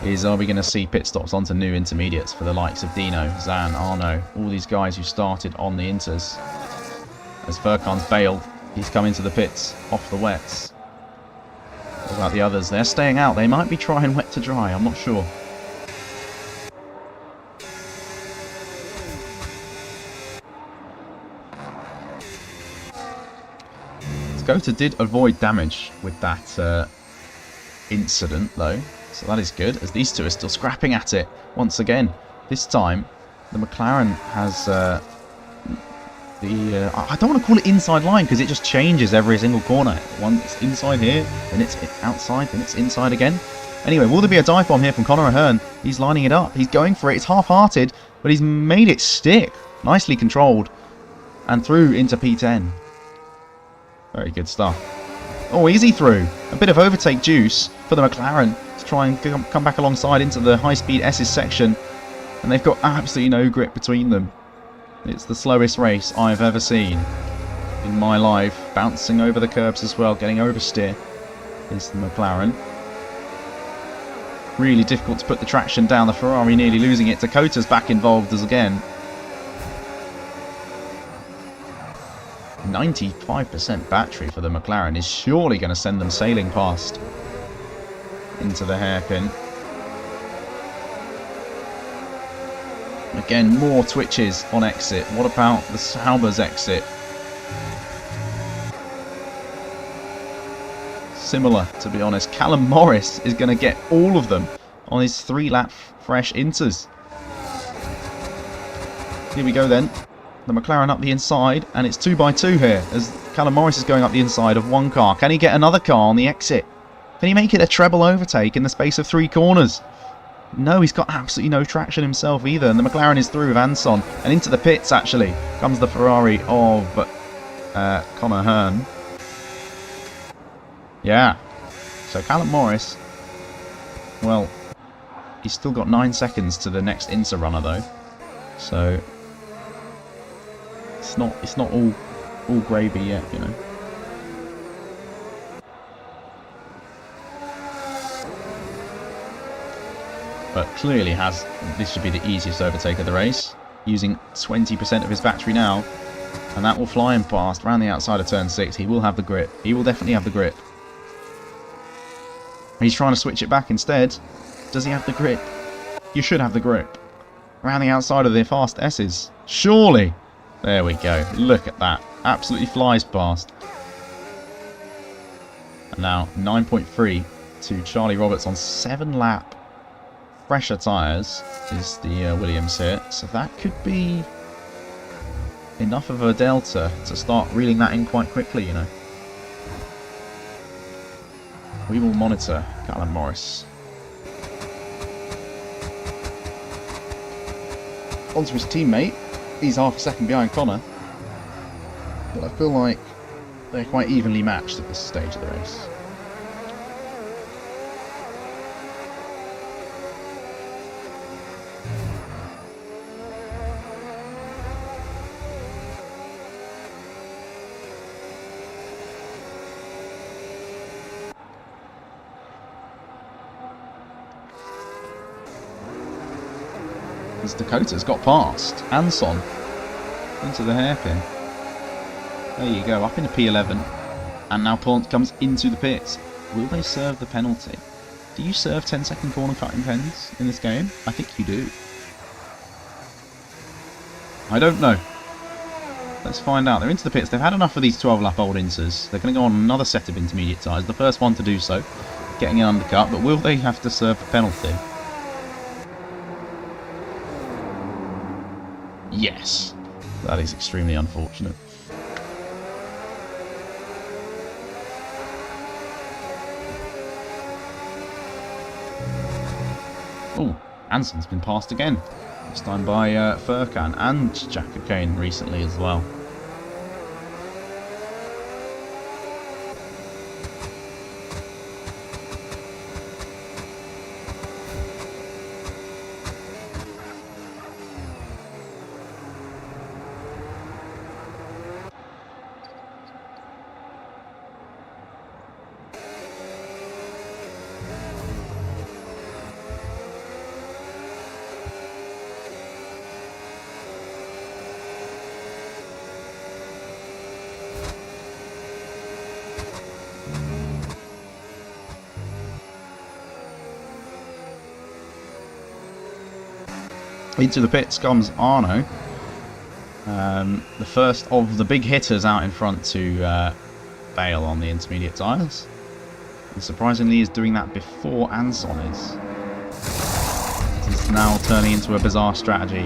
is, are we going to see pit stops onto new intermediates for the likes of Dino, Zan, Arno, all these guys who started on the inters? As Furkan's bailed, he's come into the pits off the wets. What about the others? They're staying out. They might be trying wet to dry, I'm not sure. Skota did avoid damage with that incident though, so that is good, as these two are still scrapping at it once again. This time the McLaren has I don't want to call it inside line because it just changes every single corner. Once it's inside here, then it's outside, then it's inside again. Anyway, will there be a dive bomb here from Conor Ahern? He's lining it up, he's going for it, it's half-hearted, but he's made it stick. Nicely controlled. And through into P10. Very good stuff. Oh, easy through. A bit of overtake juice for the McLaren to try and come back alongside into the high-speed S's section. And they've got absolutely no grip between them. It's the slowest race I've ever seen in my life. Bouncing over the curbs as well, getting oversteer is the McLaren. Really difficult to put the traction down. The Ferrari nearly losing it. Dakota's back involved as again. 95% battery for the McLaren is surely going to send them sailing past into the hairpin. Again, more twitches on exit. What about the Sauber's exit? Similar, to be honest. Callum Morris is going to get all of them on his 3-lap fresh inters. Here we go then. The McLaren up the inside, and it's 2x2 here as Callum Morris is going up the inside of one car. Can he get another car on the exit? Can he make it a treble overtake in the space of 3 corners? No, he's got absolutely no traction himself either. And the McLaren is through with Anson. And into the pits, actually, comes the Ferrari of Conor Ahern. Yeah. So Callum Morris, well, he's still got 9 seconds to the next Inter runner, though. So it's not all gravy yet, you know. But clearly this should be the easiest overtake of the race, using 20% of his battery now, and that will fly him past around the outside of turn 6. He will have the grip. He will definitely have the grip. He's trying to switch it back instead. Does he have the grip? You should have the grip. Around the outside of the fast S's. Surely! There we go. Look at that. Absolutely flies past. And now 9.3 to Charlie Roberts on 7-lap fresher tyres is the Williams here. So that could be enough of a delta to start reeling that in quite quickly, you know. We will monitor Callum Morris. Onto his teammate. He's half a second behind Connor. But I feel like they're quite evenly matched at this stage of the race. As Dakota's got past Anson into the hairpin. There you go, up into P11. And now Pont comes into the pits. Will they serve the penalty? Do you serve 10-second corner cutting pens in this game? I think you do. I don't know. Let's find out. They're into the pits. They've had enough of these 12-lap old Inters. They're going to go on another set of intermediate tyres. The first one to do so. Getting an undercut. But will they have to serve the penalty? Yes. That is extremely unfortunate. Oh, Anson's been passed again. This time by Furkan and Jack O'Kane recently as well. Into the pits comes Arno, the first of the big hitters out in front to bail on the intermediate tyres. And surprisingly is doing that before Anson is. This is now turning into a bizarre strategy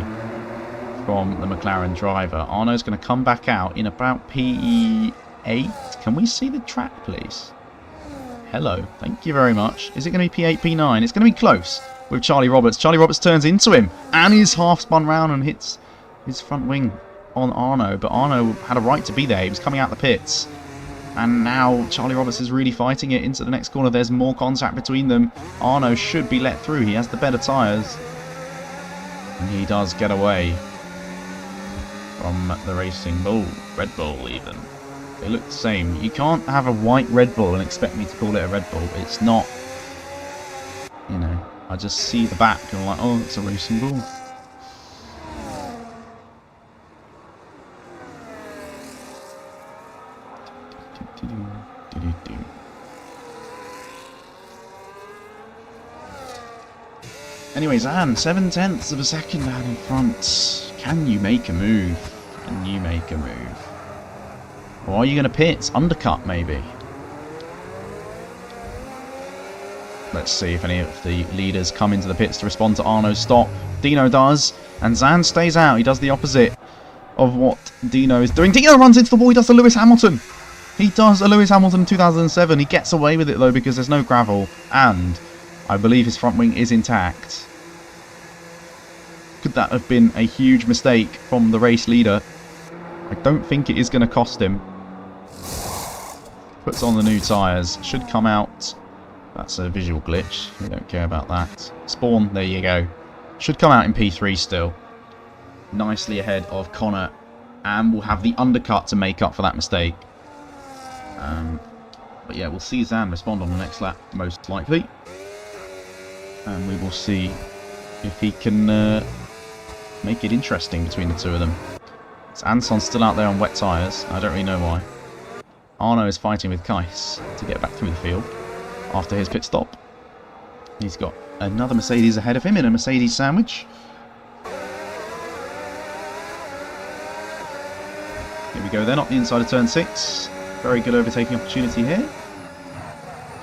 from the McLaren driver. Arno's going to come back out in about P8. Can we see the track, please? Hello, thank you very much. Is it going to be P8, P9? It's going to be close with Charlie Roberts. Charlie Roberts turns into him and he's half spun round and hits his front wing on Arno. But Arno had a right to be there. He was coming out the pits. And now Charlie Roberts is really fighting it into the next corner. There's more contact between them. Arno should be let through. He has the better tyres. And he does get away from the Racing Bull. Red Bull even. They look the same. You can't have a white Red Bull and expect me to call it a Red Bull. It's not, you know, I just see the back and I'm like, oh, it's a Racing Bull. Anyway, Zan, 7/10 of a second out in front. Can you make a move? Can you make a move? Or are you going to pit? Undercut, maybe? Let's see if any of the leaders come into the pits to respond to Arno's stop. Dino does, and Zan stays out. He does the opposite of what Dino is doing. Dino runs into the wall. He does the Lewis Hamilton. He does a Lewis Hamilton in 2007. He gets away with it, though, because there's no gravel, and I believe his front wing is intact. Could that have been a huge mistake from the race leader? I don't think it is going to cost him. Puts on the new tyres. Should come out. That's a visual glitch. We don't care about that. Spawn, there you go. Should come out in P3 still. Nicely ahead of Connor. And we'll have the undercut to make up for that mistake. But yeah, we'll see Zan respond on the next lap, most likely. And we will see if he can make it interesting between the two of them. So Anson's still out there on wet tyres. I don't really know why. Arno is fighting with Kais to get back through the field after his pit stop. He's got another Mercedes ahead of him in a Mercedes sandwich. Here we go then, up the inside of turn 6. Very good overtaking opportunity here.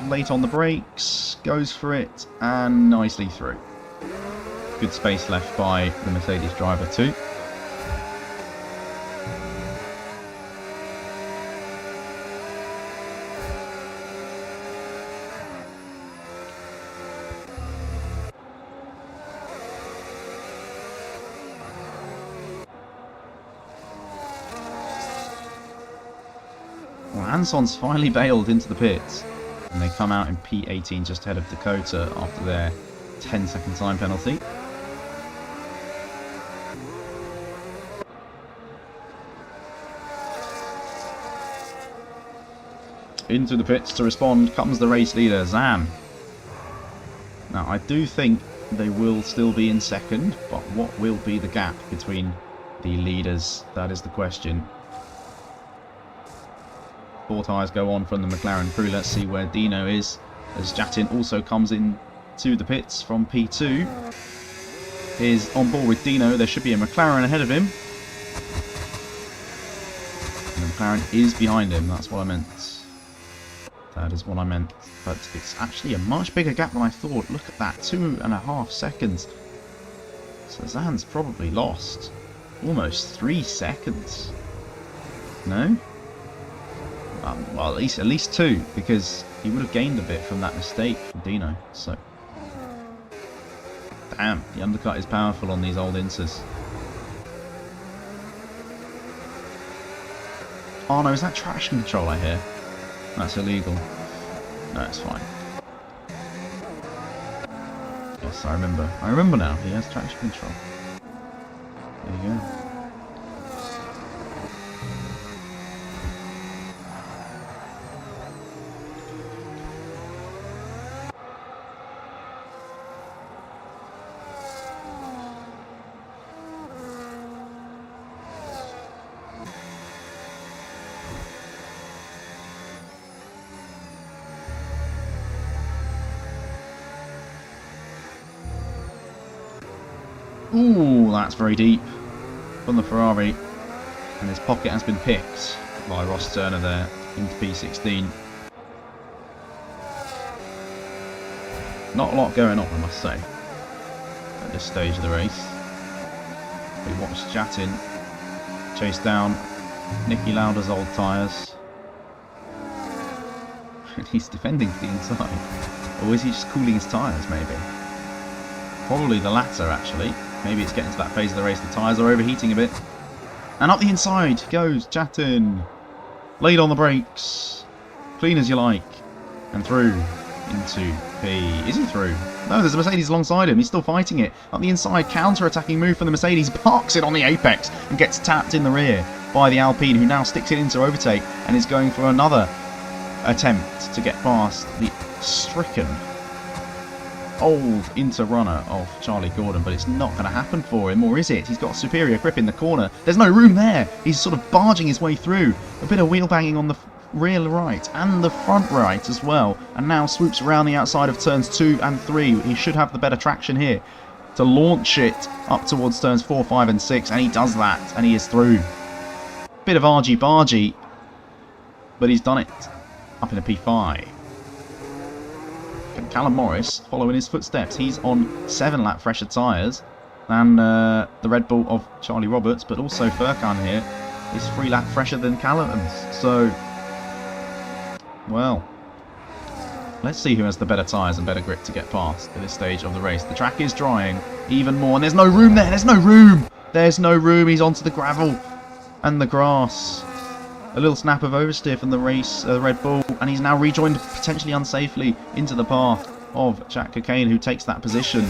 Late on the brakes, goes for it, and nicely through. Good space left by the Mercedes driver too. Anson's finally bailed into the pits. And they come out in P18 just ahead of Dakota after their 10-second time penalty. Into the pits to respond comes the race leader, Zan. Now, I do think they will still be in second, but what will be the gap between the leaders? That is the question. 4 tyres go on from the McLaren crew. Let's see where Dino is, as Jatin also comes in to the pits from P2. Is on board with Dino. There should be a McLaren ahead of him. And the McLaren is behind him. That's what I meant. That is what I meant. But it's actually a much bigger gap than I thought. Look at that, 2.5 seconds. So Zan's probably lost almost 3 seconds. No? Well, at least 2, because he would have gained a bit from that mistake from Dino. So, damn, the undercut is powerful on these old Insas. Oh no, is that traction control I hear? That's illegal. No, it's fine. Yes, I remember. I remember now. He has traction control. There you go. Ooh, that's very deep from the Ferrari, and his pocket has been picked by Ross Turner there into P16. Not a lot going on, I must say, at this stage of the race. We watched Jatin chase down Nicky Lauda's old tyres. And he's defending to the inside. Or is he just cooling his tyres, maybe? Probably the latter, actually. Maybe it's getting to that phase of the race. The tyres are overheating a bit. And up the inside goes Jatin. Laid on the brakes. Clean as you like. And through into P. Is he through? No, there's a Mercedes alongside him. He's still fighting it. Up the inside, counter-attacking move from the Mercedes. Parks it on the apex and gets tapped in the rear by the Alpine, who now sticks it into overtake and is going for another attempt to get past the stricken old inter-runner of Charlie Gordon, but it's not going to happen for him, or is it? He's got superior grip in the corner. There's no room there. He's sort of barging his way through. A bit of wheel banging on the rear right and the front right as well, and now swoops around the outside of turns 2 and 3. He should have the better traction here to launch it up towards turns 4, 5 and 6, and he does that, and he is through. Bit of argy-bargy, but he's done it. Up in a P5. Callum Morris following his footsteps. He's on 7-lap fresher tyres than the Red Bull of Charlie Roberts, but also Furkan here is 3-lap fresher than Callum's. So, well, let's see who has the better tyres and better grip to get past at this stage of the race. The track is drying even more, and there's no room there. There's no room. There's no room. He's onto the gravel and the grass. A little snap of oversteer from the race, Red Bull, and he's now rejoined potentially unsafely into the path of Jack Cockayne, who takes that position.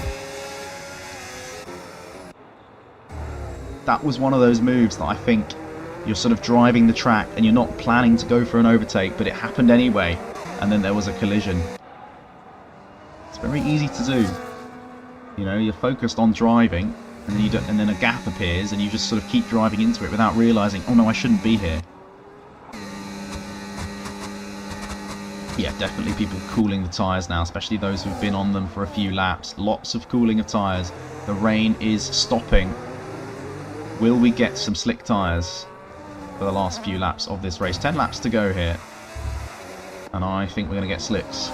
That was one of those moves that I think you're sort of driving the track and you're not planning to go for an overtake, but it happened anyway, and then there was a collision. It's very easy to do. You know, you're focused on driving, and then, and then a gap appears, and you just sort of keep driving into it without realising, oh no, I shouldn't be here. Yeah, definitely people cooling the tyres now, especially those who've been on them for a few laps. Lots of cooling of tyres. The rain is stopping. Will we get some slick tyres for the last few laps of this race? 10 laps to go here. And I think we're going to get slicks.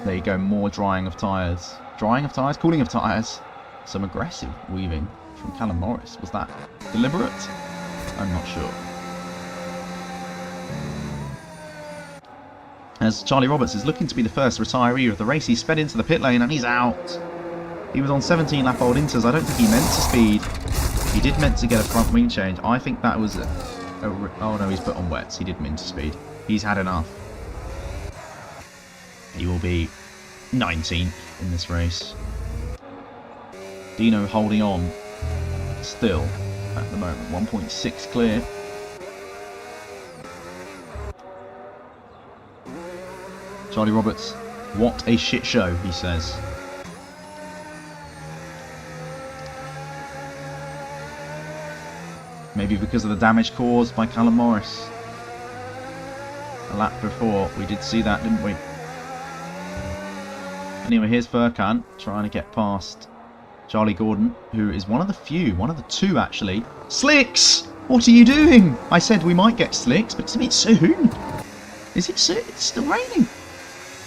There you go, more drying of tyres. Drying of tyres, cooling of tyres. Some aggressive weaving from Callum Morris. Was that deliberate? I'm not sure. As Charlie Roberts is looking to be the first retiree of the race, he's sped into the pit lane and he's out. He was on 17-lap old Inters. I don't think he meant to speed. He did meant to get a front wing change. I think that was Oh no, he's put on wets. He didn't mean to speed. He's had enough. He will be 19th in this race. Dino holding on still at the moment. 1.6 clear. Charlie Roberts, what a shit show, he says. Maybe because of the damage caused by Callum Morris. A lap before, we did see that, didn't we? Anyway, here's Furkan trying to get past Charlie Gordon, who is one of the few, one of the two actually. Slicks! What are you doing? I said we might get slicks, but it's a bit soon. Is it soon? It's still raining.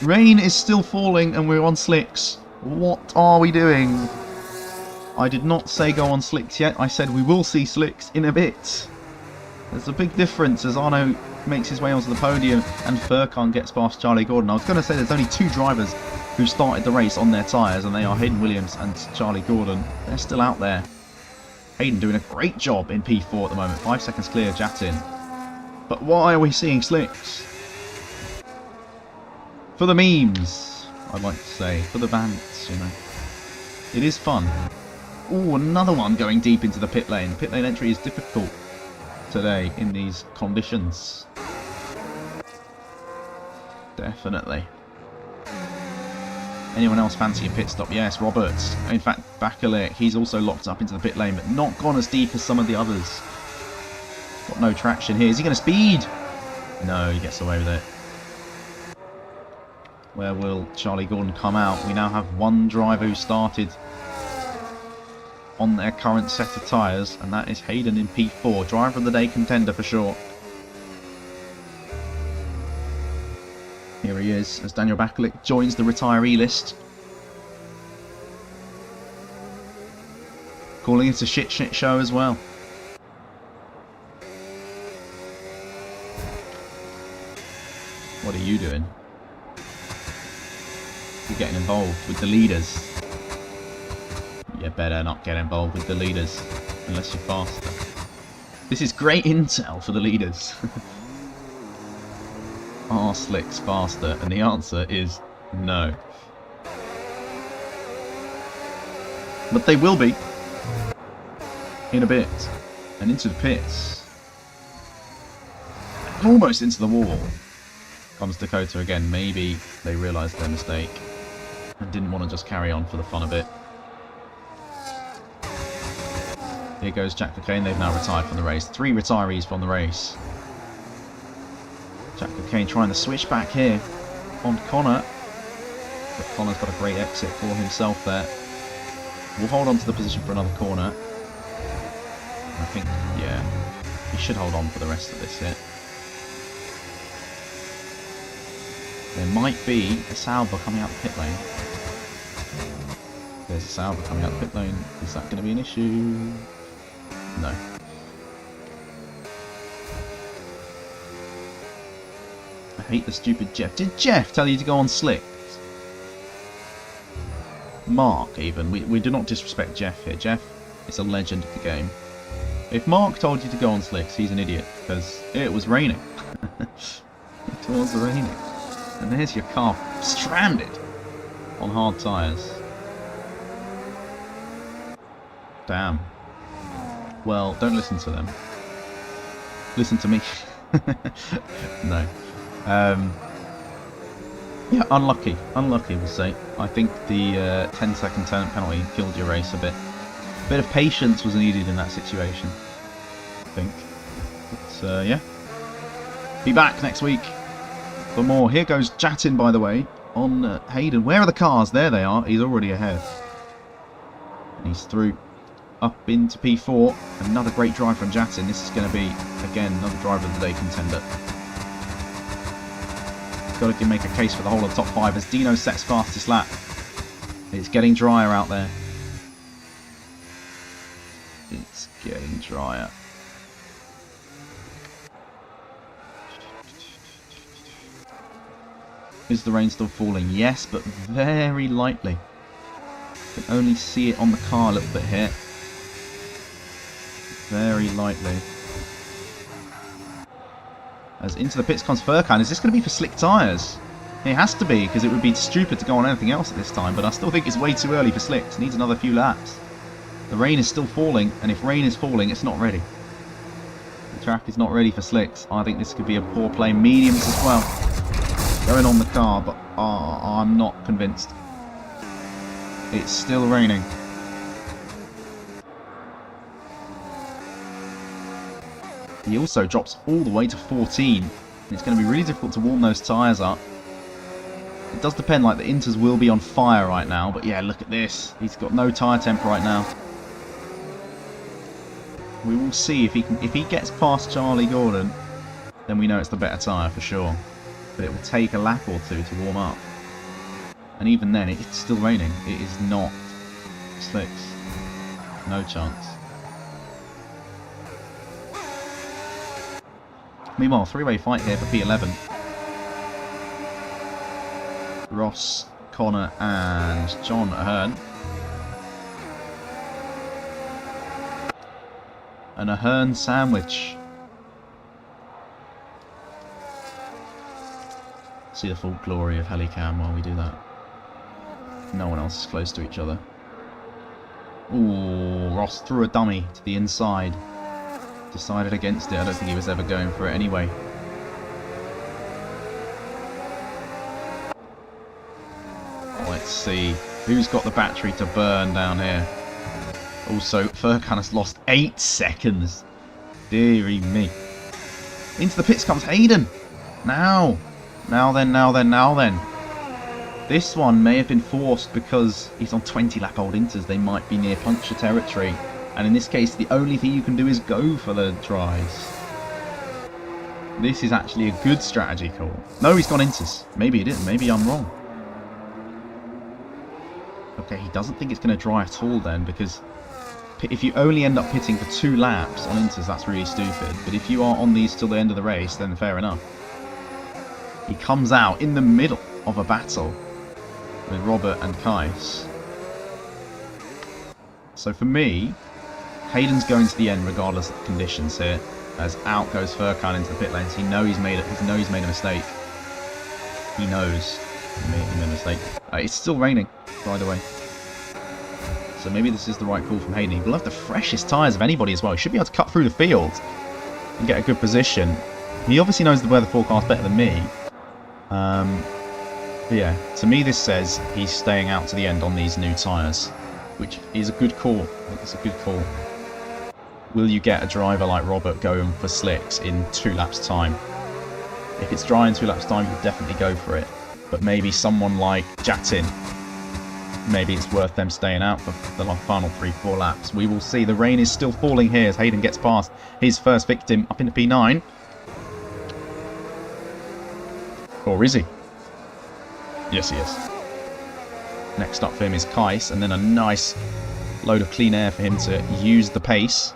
Rain is still falling and we're on slicks. What are we doing? I did not say go on slicks yet. I said we will see slicks in a bit. There's a big difference as Arno makes his way onto the podium and Furkan gets past Charlie Gordon. I was going to say there's only two drivers who started the race on their tyres, and they are Hayden Williams and Charlie Gordon. They're still out there. Hayden doing a great job in P4 at the moment. 5 seconds clear, Jatin. But why are we seeing slicks? For the memes, I'd like to say. For the bants, you know. It is fun. Oh, another one going deep into the pit lane. Pit lane entry is difficult today in these conditions. Definitely. Anyone else fancy a pit stop? Yes, Roberts. In fact, Bakalik, he's also locked up into the pit lane, but not gone as deep as some of the others. Got no traction here. Is he going to speed? No, he gets away with it. Where will Charlie Gordon come out? We now have one driver who started on their current set of tyres, and that is Hayden in P4. Driver of the day contender for sure. Here he is, as Daniel Bakalik joins the retiree list. Calling it a shit show as well. What are you doing? You're getting involved with the leaders. You better not get involved with the leaders, unless you're faster. This is great intel for the leaders. Are slicks faster? And the answer is no. But they will be in a bit. And into the pits. Almost into the wall. Comes Dakota again. Maybe they realised their mistake and didn't want to just carry on for the fun of it. Here goes Jack Cocaine. They've now retired from the race. 3 retirees from the race. Jack Cocaine trying to switch back here on Connor. But Connor's got a great exit for himself there. We'll hold on to the position for another corner. I think, yeah, he should hold on for the rest of this hit. There might be a Sauber coming out the pit lane. There's a Sauber coming out the pit lane. Is that going to be an issue? No. I hate the stupid Jeff. Did Jeff tell you to go on slicks? Mark, even. We do not disrespect Jeff here. Jeff is a legend of the game. If Mark told you to go on slicks, he's an idiot, because it was raining. It was raining. And there's your car stranded on hard tyres. Damn. Well, don't listen to them. Listen to me. No. Yeah, unlucky. Unlucky, we'll say. I think the 10-second turn penalty killed your race a bit. A bit of patience was needed in that situation, I think. But, yeah. Be back next week for more. Here goes Jatin, by the way, on Hayden. Where are the cars? There they are. He's already ahead. And he's through up into P4. Another great drive from Jatin. This is going to be, again, another driver of the day contender. Got to make a case for the whole of the top 5 as Dino sets fastest lap. It's getting drier out there. It's getting drier. Is the rain still falling? Yes, but very lightly. You can only see it on the car a little bit here. Very lightly. As into the pits comes Furkan. Is this going to be for slick tyres? It has to be, because it would be stupid to go on anything else at this time, but I still think it's way too early for slicks. It needs another few laps. The rain is still falling, and if rain is falling, it's not ready. The track is not ready for slicks. I think this could be a poor play. Mediums as well. Going on the car, but I'm not convinced. It's still raining. He also drops all the way to 14. It's going to be really difficult to warm those tyres up. It does depend, like the Inters will be on fire right now, but yeah, look at this. He's got no tyre temp right now. We will see if he gets past Charlie Gordon, then we know it's the better tyre for sure. But it will take a lap or two to warm up. And even then, it's still raining. It is not slicks. No chance. Meanwhile, three-way fight here for P11. Ross, Connor and John Ahern. An Ahern sandwich. See the full glory of Helicam while we do that. No one else is close to each other. Ooh, Ross threw a dummy to the inside. Decided against it. I don't think he was ever going for it anyway. Let's see who's got the battery to burn down here. Also, Furkan has lost 8 seconds. Deary me. Into the pits comes Hayden. Now then. This one may have been forced because he's on 20 lap old Inters. They might be near puncture territory. And in this case, the only thing you can do is go for the tries. This is actually a good strategy call. No, he's gone Inters. Maybe he didn't. Maybe I'm wrong. Okay, he doesn't think it's going to dry at all then, because if you only end up pitting for 2 laps on Inters, that's really stupid. But if you are on these till the end of the race, then fair enough. He comes out in the middle of a battle with Robert and Kais. So for me, Hayden's going to the end regardless of the conditions here. As out goes Furkan into the pit lanes. He knows he's made a mistake. He knows he made a mistake. It's still raining, by the way. So maybe this is the right call from Hayden. He will have the freshest tyres of anybody as well. He should be able to cut through the field and get a good position. He obviously knows the weather forecast better than me. But yeah, to me this says he's staying out to the end on these new tyres, which is a good call. I think it's a good call. Will you get a driver like Robert going for slicks in 2 laps time? If it's dry in 2 laps time, you definitely go for it. But maybe someone like Jatin, maybe it's worth them staying out for the final 3-4 laps. We will see. The rain is still falling here as Hayden gets past his first victim up into P9. Or is he? Yes, he is. Next up for him is Kais, and then a nice load of clean air for him to use the pace.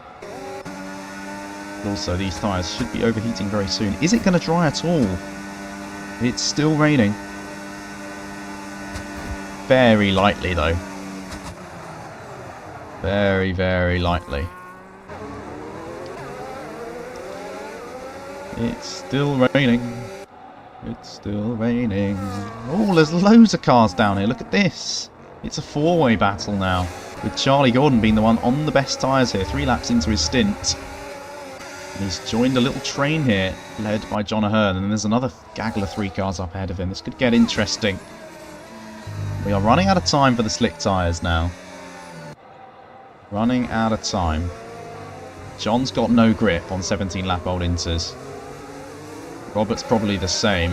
Also, these tyres should be overheating very soon. Is it going to dry at all? It's still raining. Very lightly, though. Very, very lightly. It's still raining. It's still raining. Oh, there's loads of cars down here. Look at this. It's a 4-way battle now, with Charlie Gordon being the one on the best tyres here, 3 laps into his stint. And he's joined a little train here, led by John Ahern, and there's another gaggle of 3 cars up ahead of him. This could get interesting. We are running out of time for the slick tyres now. Running out of time. John's got no grip on 17 lap old Inters. Robert's probably the same.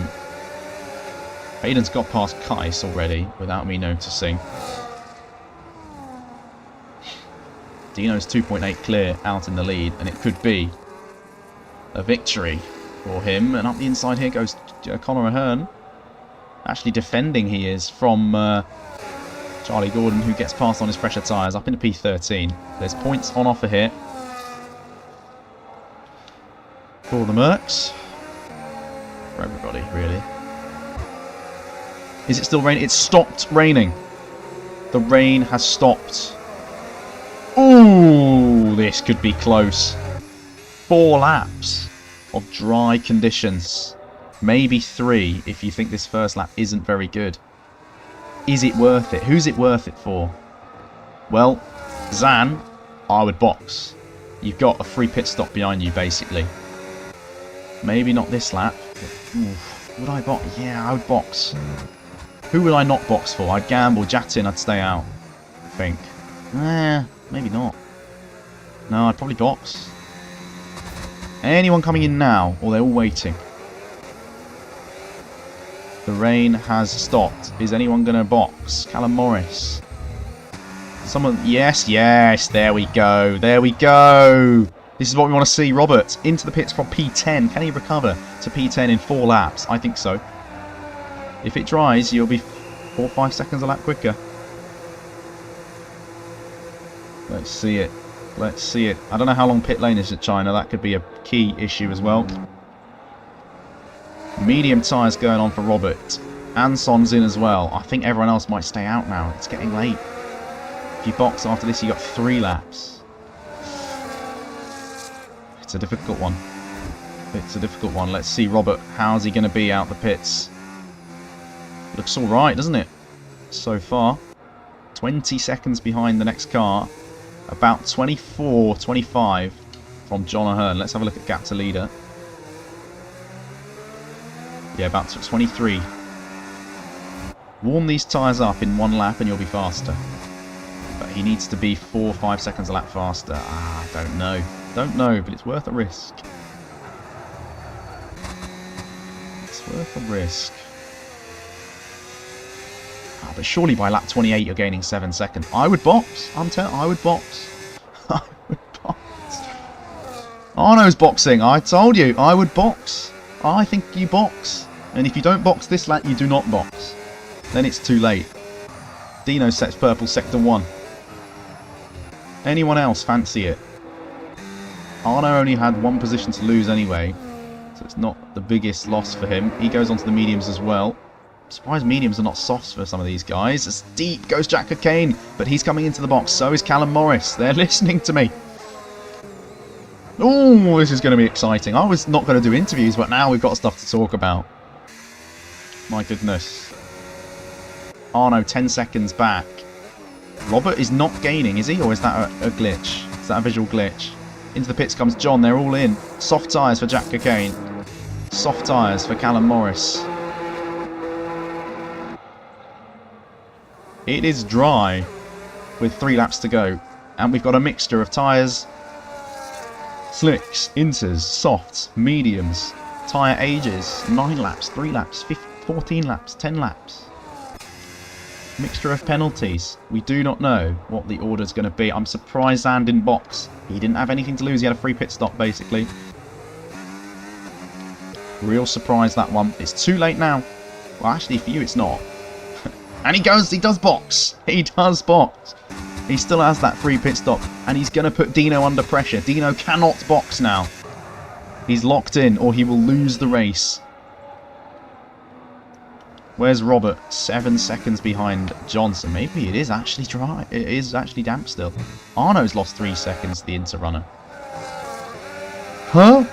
Hayden's got past Kais already without me noticing. Dino's 2.8 clear out in the lead, and it could be a victory for him. And up the inside here goes Connor Ahern. Actually defending he is from Charlie Gordon, who gets past on his fresher tyres up into P13. There's points on offer here for the Mercs. For everybody, really. Is it still raining? It's stopped raining. The rain has stopped. Ooh, this could be close. 4 laps of dry conditions. Maybe 3 if you think this first lap isn't very good. Is it worth it? Who's it worth it for? Well, Zan, I would box. You've got a free pit stop behind you, basically. Maybe not this lap. But, would I box? Yeah, I would box. Who would I not box for? I'd gamble. Jatin, I'd stay out. I think. Maybe not. No, I'd probably box. Anyone coming in now? Or they're all waiting? The rain has stopped. Is anyone going to box? Callum Morris. Someone... Yes, yes. There we go. There we go. This is what we want to see. Robert into the pits from P10. Can he recover to P10 in 4 laps? I think so. If it dries, you'll be 4 or 5 seconds a lap quicker. Let's see it. Let's see it. I don't know how long pit lane is at China. That could be a key issue as well. Medium tyres going on for Robert. Anson's in as well. I think everyone else might stay out now. It's getting late. If you box after this, you got 3 laps. It's a difficult one. It's a difficult one. Let's see Robert. How's he going to be out the pits? Looks alright, doesn't it? So far. 20 seconds behind the next car. About 24, 25 from John O'Hearn. Let's have a look at gap to leader. Yeah, about 23. Warm these tyres up in 1 lap and you'll be faster. But he needs to be 4 or 5 seconds a lap faster. I don't know. Don't know, but it's worth a risk. It's worth a risk. But surely by lap 28 you're gaining 7 seconds. I would box. I would box. I would box. Arno's boxing. I told you. I would box. I think you box. And if you don't box this lap, you do not box. Then it's too late. Dino sets purple sector 1. Anyone else fancy it? Arno only had 1 position to lose anyway. So it's not the biggest loss for him. He goes on to the mediums as well. I'm surprised mediums are not softs for some of these guys. As deep goes Jack Cockane, but he's coming into the box. So is Callum Morris. They're listening to me. Oh, this is going to be exciting. I was not going to do interviews, but now we've got stuff to talk about. My goodness. Arno 10 seconds back. Robert is not gaining, is he? Or is that a glitch? Is that a visual glitch? Into the pits comes John. They're all in. Soft tyres for Jack Cockane. Soft tyres for Callum Morris. It is dry with 3 laps to go. And we've got a mixture of tyres, slicks, inters, softs, mediums, tyre ages, 9 laps, 3 laps, 14 laps, 10 laps. Mixture of penalties. We do not know what the order's going to be. I'm surprised Zan didn't box. He didn't have anything to lose. He had a free pit stop, basically. Real surprise, that one. It's too late now. Well, actually, for you, it's not. And he does box. He does box. He still has that free pit stop. And he's going to put Dino under pressure. Dino cannot box now. He's locked in or he will lose the race. Where's Robert? 7 seconds behind Johnson. Maybe it is actually dry. It is actually damp still. Arno's lost 3 seconds to the Interrunner. Huh?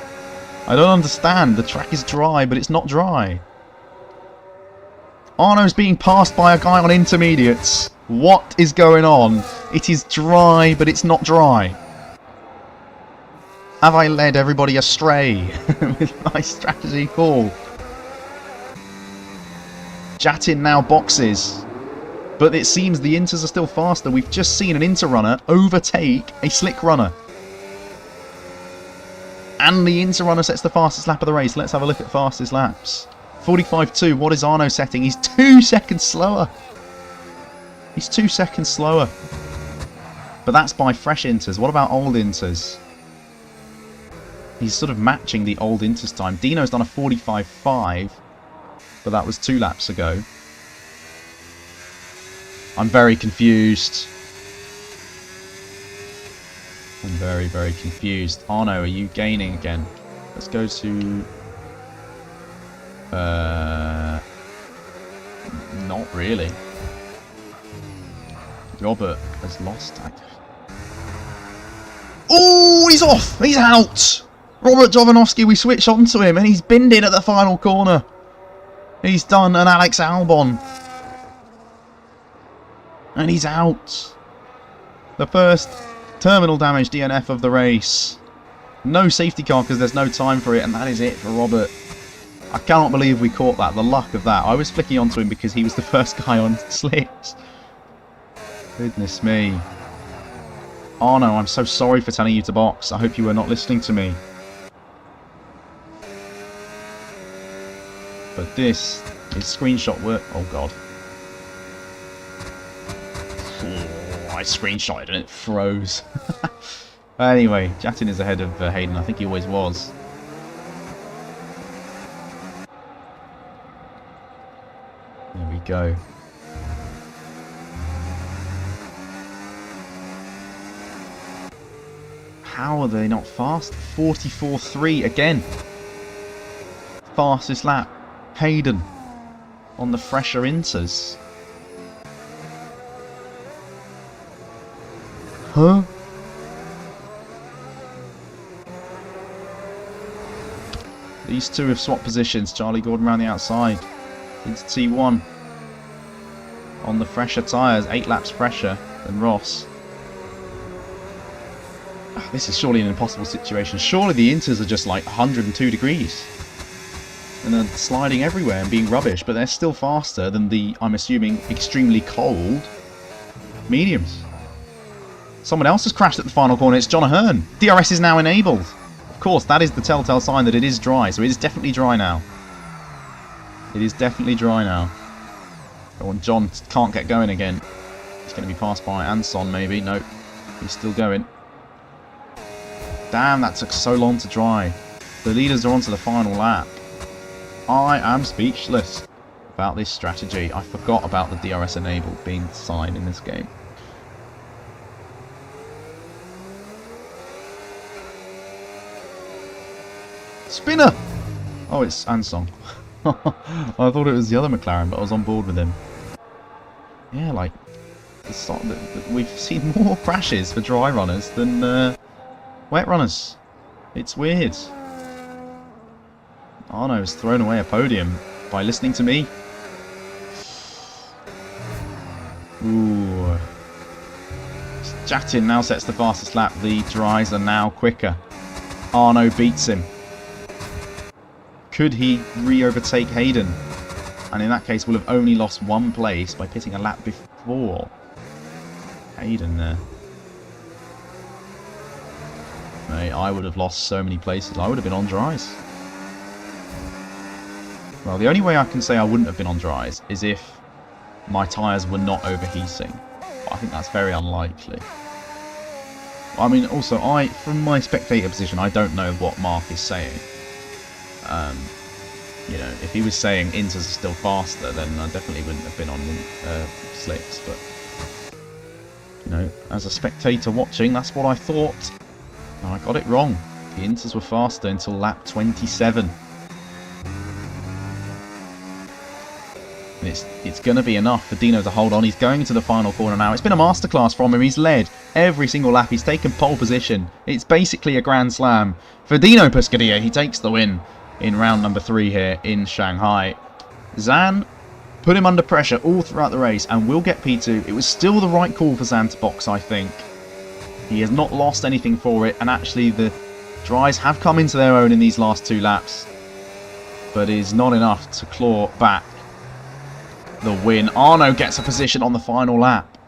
I don't understand. The track is dry, but it's not dry. Arno's being passed by a guy on intermediates. What is going on? It is dry, but it's not dry. Have I led everybody astray with my strategy call? Jatin now boxes. But it seems the Inters are still faster. We've just seen an Interrunner overtake a Slick Runner. And the Interrunner sets the fastest lap of the race. Let's have a look at fastest laps. 45.2. What is Arno setting? He's 2 seconds slower. He's 2 seconds slower. But that's by fresh Inters. What about old Inters? He's sort of matching the old Inters time. Dino's done a 45.5. But that was 2 laps ago. I'm very confused. I'm very, very confused. Arno, are you gaining again? Let's go to... not really. Robert has lost. Oh, he's off! He's out! Robert Jovanovski, we switch onto him, and he's binned in at the final corner. He's done an Alex Albon. And he's out. The first terminal damage DNF of the race. No safety car because there's no time for it, and that is it for Robert. I cannot believe we caught that. The luck of that. I was flicking onto him because he was the first guy on slicks. Goodness me. Arno, I'm so sorry for telling you to box. I hope you were not listening to me. But this is screenshot work. Oh god. Oh, I screenshotted and it froze. Anyway, Jatin is ahead of Hayden. I think he always was. There we go. How are they not fast? 44.3 again. Fastest lap. Hayden on the fresher inters. Huh? These two have swapped positions. Charlie Gordon around the outside into T1 on the fresher tyres. 8 laps fresher than Ross. This is surely an impossible situation. Surely the inters are just like 102 degrees. And they're sliding everywhere and being rubbish, but they're still faster than the, I'm assuming, extremely cold mediums. Someone else has crashed at the final corner. It's John Ahern. DRS is now enabled. Of course, that is the telltale sign that it is dry. So it is definitely dry now. It is definitely dry now. Oh, and John can't get going again. He's going to be passed by Anson, maybe. Nope. He's still going. Damn, that took so long to dry. The leaders are onto the final lap. I am speechless about this strategy. I forgot about the DRS enabled being the sign in this game. Spinner! Oh, it's Ansong. I thought it was the other McLaren, but I was on board with him. Yeah, like, we've seen more crashes for dry runners than wet runners. It's weird. Arno has thrown away a podium by listening to me. Ooh. Jatin now sets the fastest lap. The dries are now quicker. Arno beats him. Could he re-overtake Hayden? And in that case, will have only lost 1 place by pitting a lap before Hayden there. Mate, I would have lost so many places. I would have been on dries. Well, the only way I can say I wouldn't have been on dries is if my tyres were not overheating. But I think that's very unlikely. I mean, also, from my spectator position, I don't know what Mark is saying. You know, if he was saying inters are still faster, then I definitely wouldn't have been on slicks. But, you know, as a spectator watching, that's what I thought. And I got it wrong. The inters were faster until lap 27. And it's going to be enough for Dino to hold on. He's going into the final corner now. It's been a masterclass from him. He's led every single lap. He's taken pole position. It's basically a grand slam for Dino Pescadia. He takes the win in round number 3 here in Shanghai. Zan put him under pressure all throughout the race and will get P2. It was still the right call for Zan to box, I think. He has not lost anything for it, and actually the dries have come into their own in these last 2 laps, but is not enough to claw back the win. Arno gets a position on the final lap.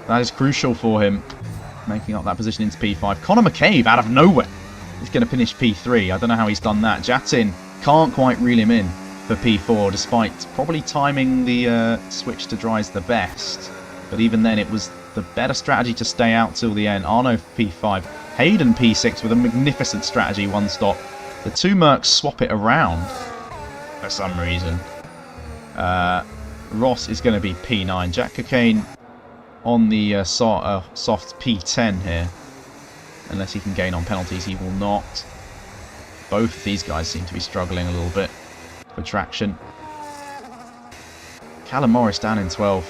That is crucial for him, making up that position into P5. Conor McCabe out of nowhere is going to finish P3. I don't know how he's done that. Jatin can't quite reel him in for P4, despite probably timing the switch to dries the best. But even then, it was the better strategy to stay out till the end. Arno P5, Hayden P6 with a magnificent strategy, 1 stop. The 2 Mercs swap it around for some reason. Ross is going to be P9. Jack Cocaine on the soft P10 here. Unless he can gain on penalties, he will not. Both of these guys seem to be struggling a little bit for traction. Callum Morris down in 12th.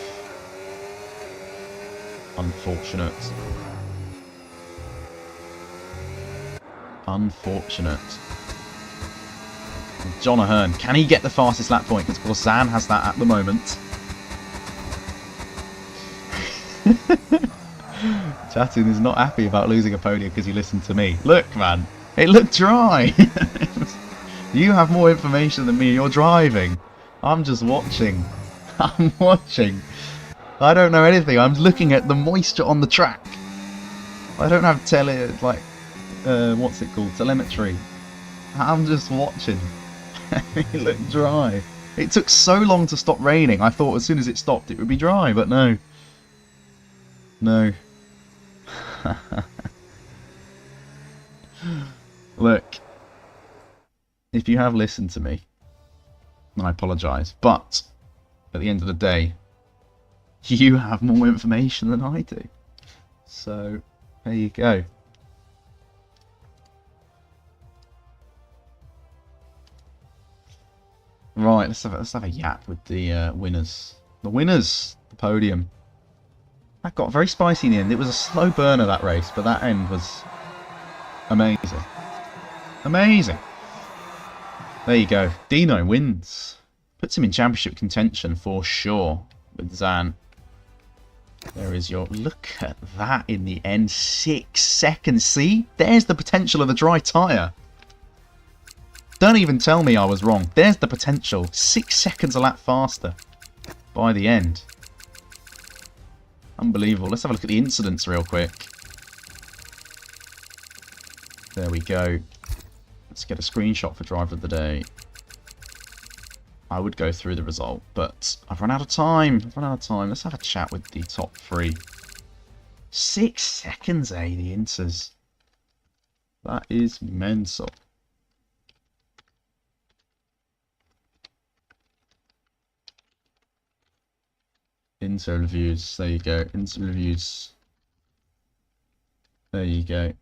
Unfortunate. Unfortunate. John Ahern, can he get the fastest lap point? Because of course Zan has that at the moment. Chatting is not happy about losing a podium because he listened to me. Look, man, it looked dry. You have more information than me. You're driving. I'm just watching. I'm watching. I don't know anything. I'm looking at the moisture on the track. I don't have what's it called? Telemetry. I'm just watching. It looked dry. It took so long to stop raining. I thought as soon as it stopped it would be dry, but no. No. Look. If you have listened to me, I apologise, but at the end of the day, you have more information than I do. So, there you go. Right, let's have a yap with the winners. The winners, the podium. That got very spicy in the end. It was a slow burner, that race, but that end was amazing. Amazing. There you go. Dino wins. Puts him in championship contention for sure with Zan. There is your... Look at that in the end. 6 seconds. See? There's the potential of the dry tyre. Don't even tell me I was wrong. There's the potential. 6 seconds a lap faster by the end. Unbelievable. Let's have a look at the incidents real quick. There we go. Let's get a screenshot for driver of the day. I would go through the result, but I've run out of time. Let's have a chat with the top 3. 6 seconds, eh? The inters. That is mental. Inter reviews. There you go. Inter reviews. There you go.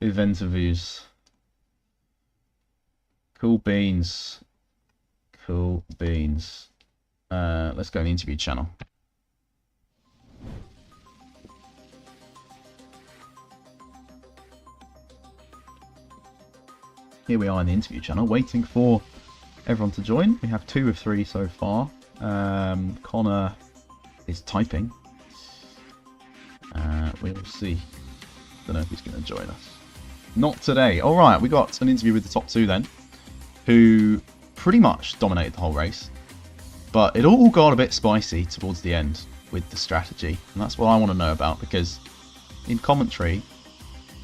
Event reviews. Cool beans. Cool beans. Let's go in the interview channel. Here we are in the interview channel, waiting for everyone to join. We have 2 of 3 so far. Connor is typing. We will see. Don't know if he's going to join us. Not today. Alright, we got an interview with the top 2 then, who pretty much dominated the whole race. But it all got a bit spicy towards the end with the strategy. And that's what I want to know about, because in commentary,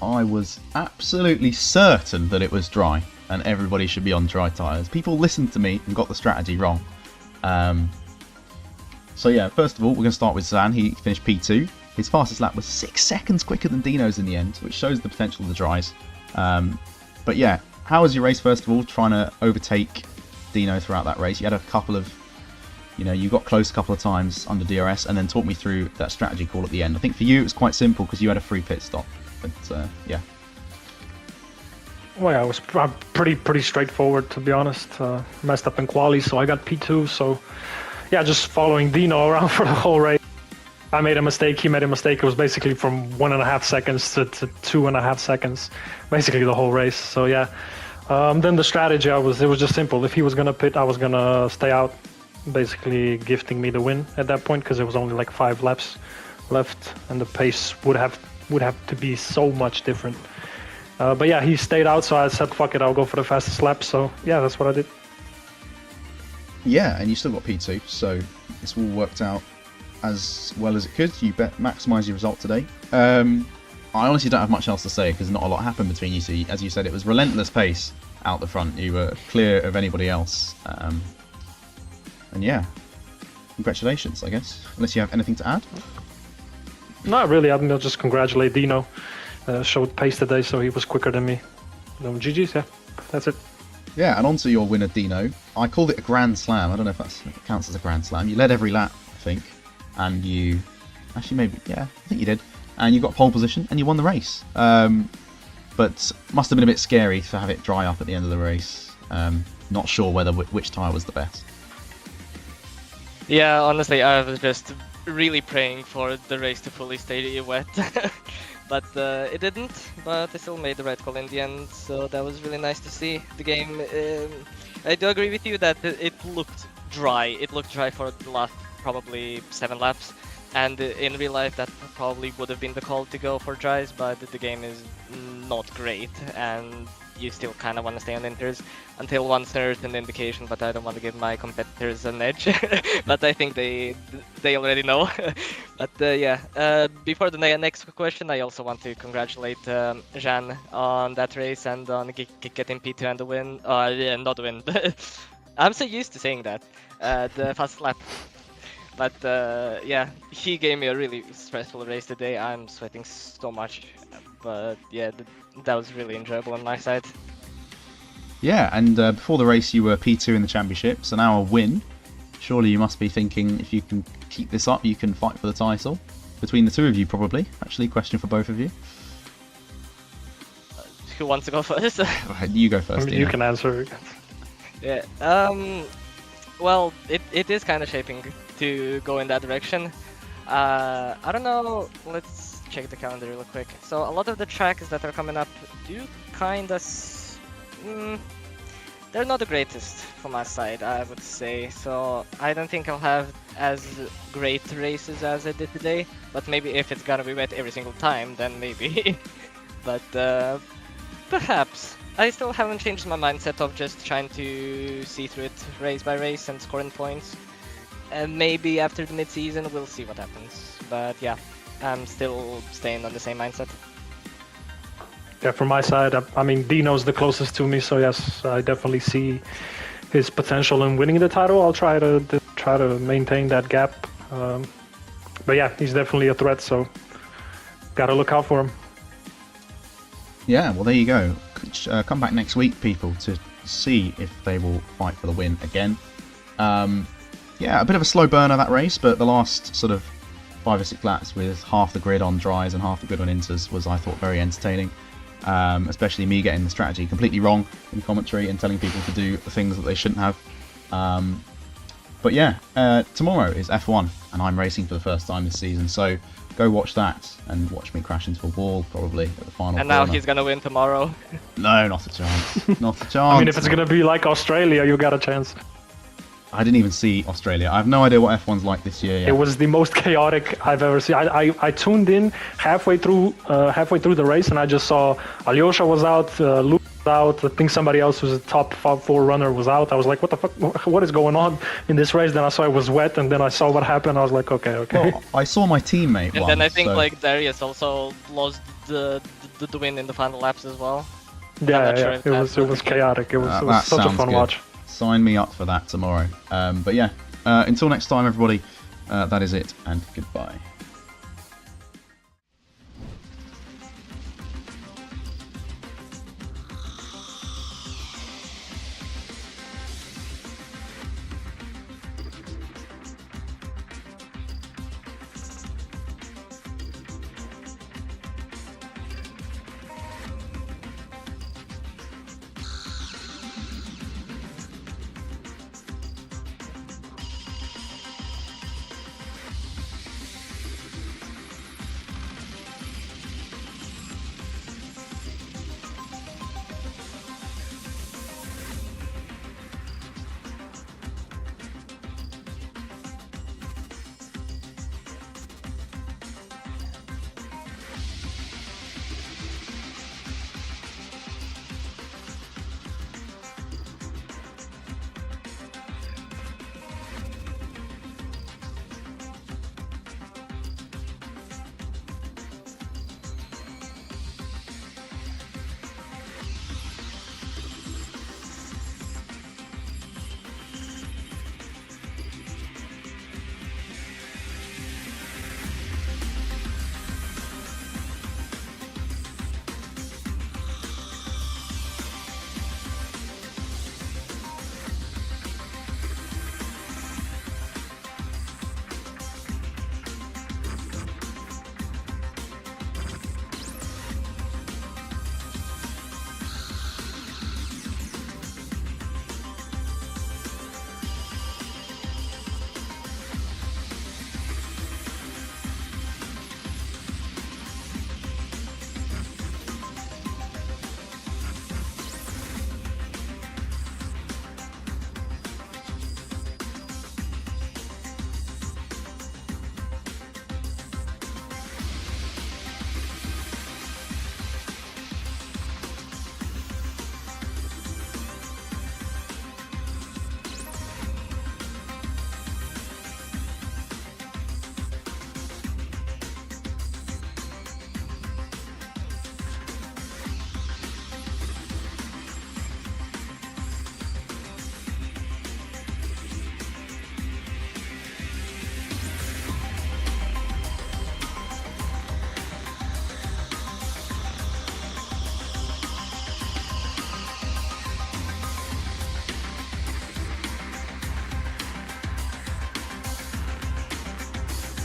I was absolutely certain that it was dry and everybody should be on dry tyres. People listened to me and got the strategy wrong. So yeah, first of all, we're going to start with Zan. He finished P2. His fastest lap was 6 seconds quicker than Dino's in the end, which shows the potential of the dries. But yeah, how was your race, first of all, trying to overtake Dino throughout that race? You had a couple of, you got close a couple of times under DRS, and then talk me through that strategy call at the end. I think for you it was quite simple because you had a free pit stop. But yeah. Well, yeah, it was pretty straightforward, to be honest. Messed up in quali, so I got P2. So yeah, just following Dino around for the whole race. I made a mistake, he made a mistake. It was basically from 1.5 seconds to 2.5 seconds, basically the whole race. So yeah, then the strategy, it was just simple. If he was gonna pit, I was gonna stay out, basically gifting me the win at that point, because there was only like 5 laps left, and the pace would have to be so much different. But yeah, he stayed out, so I said, fuck it, I'll go for the fastest lap. So yeah, that's what I did. Yeah, and you still got P2, so this all worked out as well as it could. You maximise your result today. I honestly don't have much else to say because not a lot happened between you two. As you said, it was relentless pace out the front. You were clear of anybody else. And yeah, congratulations, I guess. Unless you have anything to add? Not really. I'll just congratulate Dino. Showed pace today, so he was quicker than me. GG's, yeah. That's it. Yeah, and on to your winner, Dino. I called it a grand slam. I don't know if it counts as a grand slam. You led every lap, I think. And you... Actually, maybe... Yeah, I think you did. And you got pole position, and you won the race. But must have been a bit scary to have it dry up at the end of the race. Not sure which tyre was the best. Yeah, honestly, I was just really praying for the race to fully stay wet. but it didn't. But I still made the right call in the end, so that was really nice to see. The game, I do agree with you that it looked dry. It looked dry for the last probably 7 laps, and in real life that probably would have been the call to go for dries, but the game is not great, and you still kind of want to stay on inters until one certain indication, but I don't want to give my competitors an edge. But I think they already know. But yeah, before the next question, I also want to congratulate Jean on that race and on getting P2 and the win. Yeah, not the win. I'm so used to saying that. The fast lap. But yeah, he gave me a really stressful race today. I'm sweating so much. But yeah, that was really enjoyable on my side. Yeah, and before the race you were P2 in the championship, so now a win. Surely you must be thinking if you can keep this up, you can fight for the title. Between the two of you, probably. Actually, question for both of you. Who wants to go first? You go first. I mean, you can answer. Yeah. Well, it is kind of shaping to go in that direction. I don't know. Let's check the calendar real quick. So a lot of the tracks that are coming up do kind of. They're not the greatest from my side, I would say. So I don't think I'll have as great races as I did today. But maybe if it's gonna be wet every single time, then maybe. But perhaps. I still haven't changed my mindset of just trying to see through it race by race and scoring points. And maybe after the mid-season we'll see what happens. But yeah, I'm still staying on the same mindset. Yeah, from my side, I mean, Dino's the closest to me, so yes, I definitely see his potential in winning the title. I'll try to maintain that gap. But yeah, he's definitely a threat, so gotta look out for him. Yeah, well, there you go. Come back next week, people, to see if they will fight for the win again. Yeah, a bit of a slow burner that race, but the last sort of 5 or 6 laps with half the grid on dries and half the grid on inters was, I thought, very entertaining. Especially me getting the strategy completely wrong in commentary and telling people to do the things that they shouldn't have. But yeah, tomorrow is F1, and I'm racing for the first time this season, so go watch that and watch me crash into a wall probably at the final And now corner. he's gonna win tomorrow. No, not a chance. Not a chance. I mean, if it's gonna be like Australia, you got a chance. I didn't even see Australia. I have no idea what F1's like this year yet. It was the most chaotic I've ever seen. I tuned in halfway through the race, and I just saw Alyosha was out, Luke was out. I think somebody else who's a top 4 runner was out. I was like, what the fuck? What is going on in this race? Then I saw it was wet, and then I saw what happened. I was like, okay. Well, I saw my teammate And won, then I think so... like Darius also lost the win in the final laps as well. Yeah. It was chaotic. It was such a sounds fun good. watch. Sign me up for that tomorrow. But yeah, until next time, everybody, that is it, and goodbye.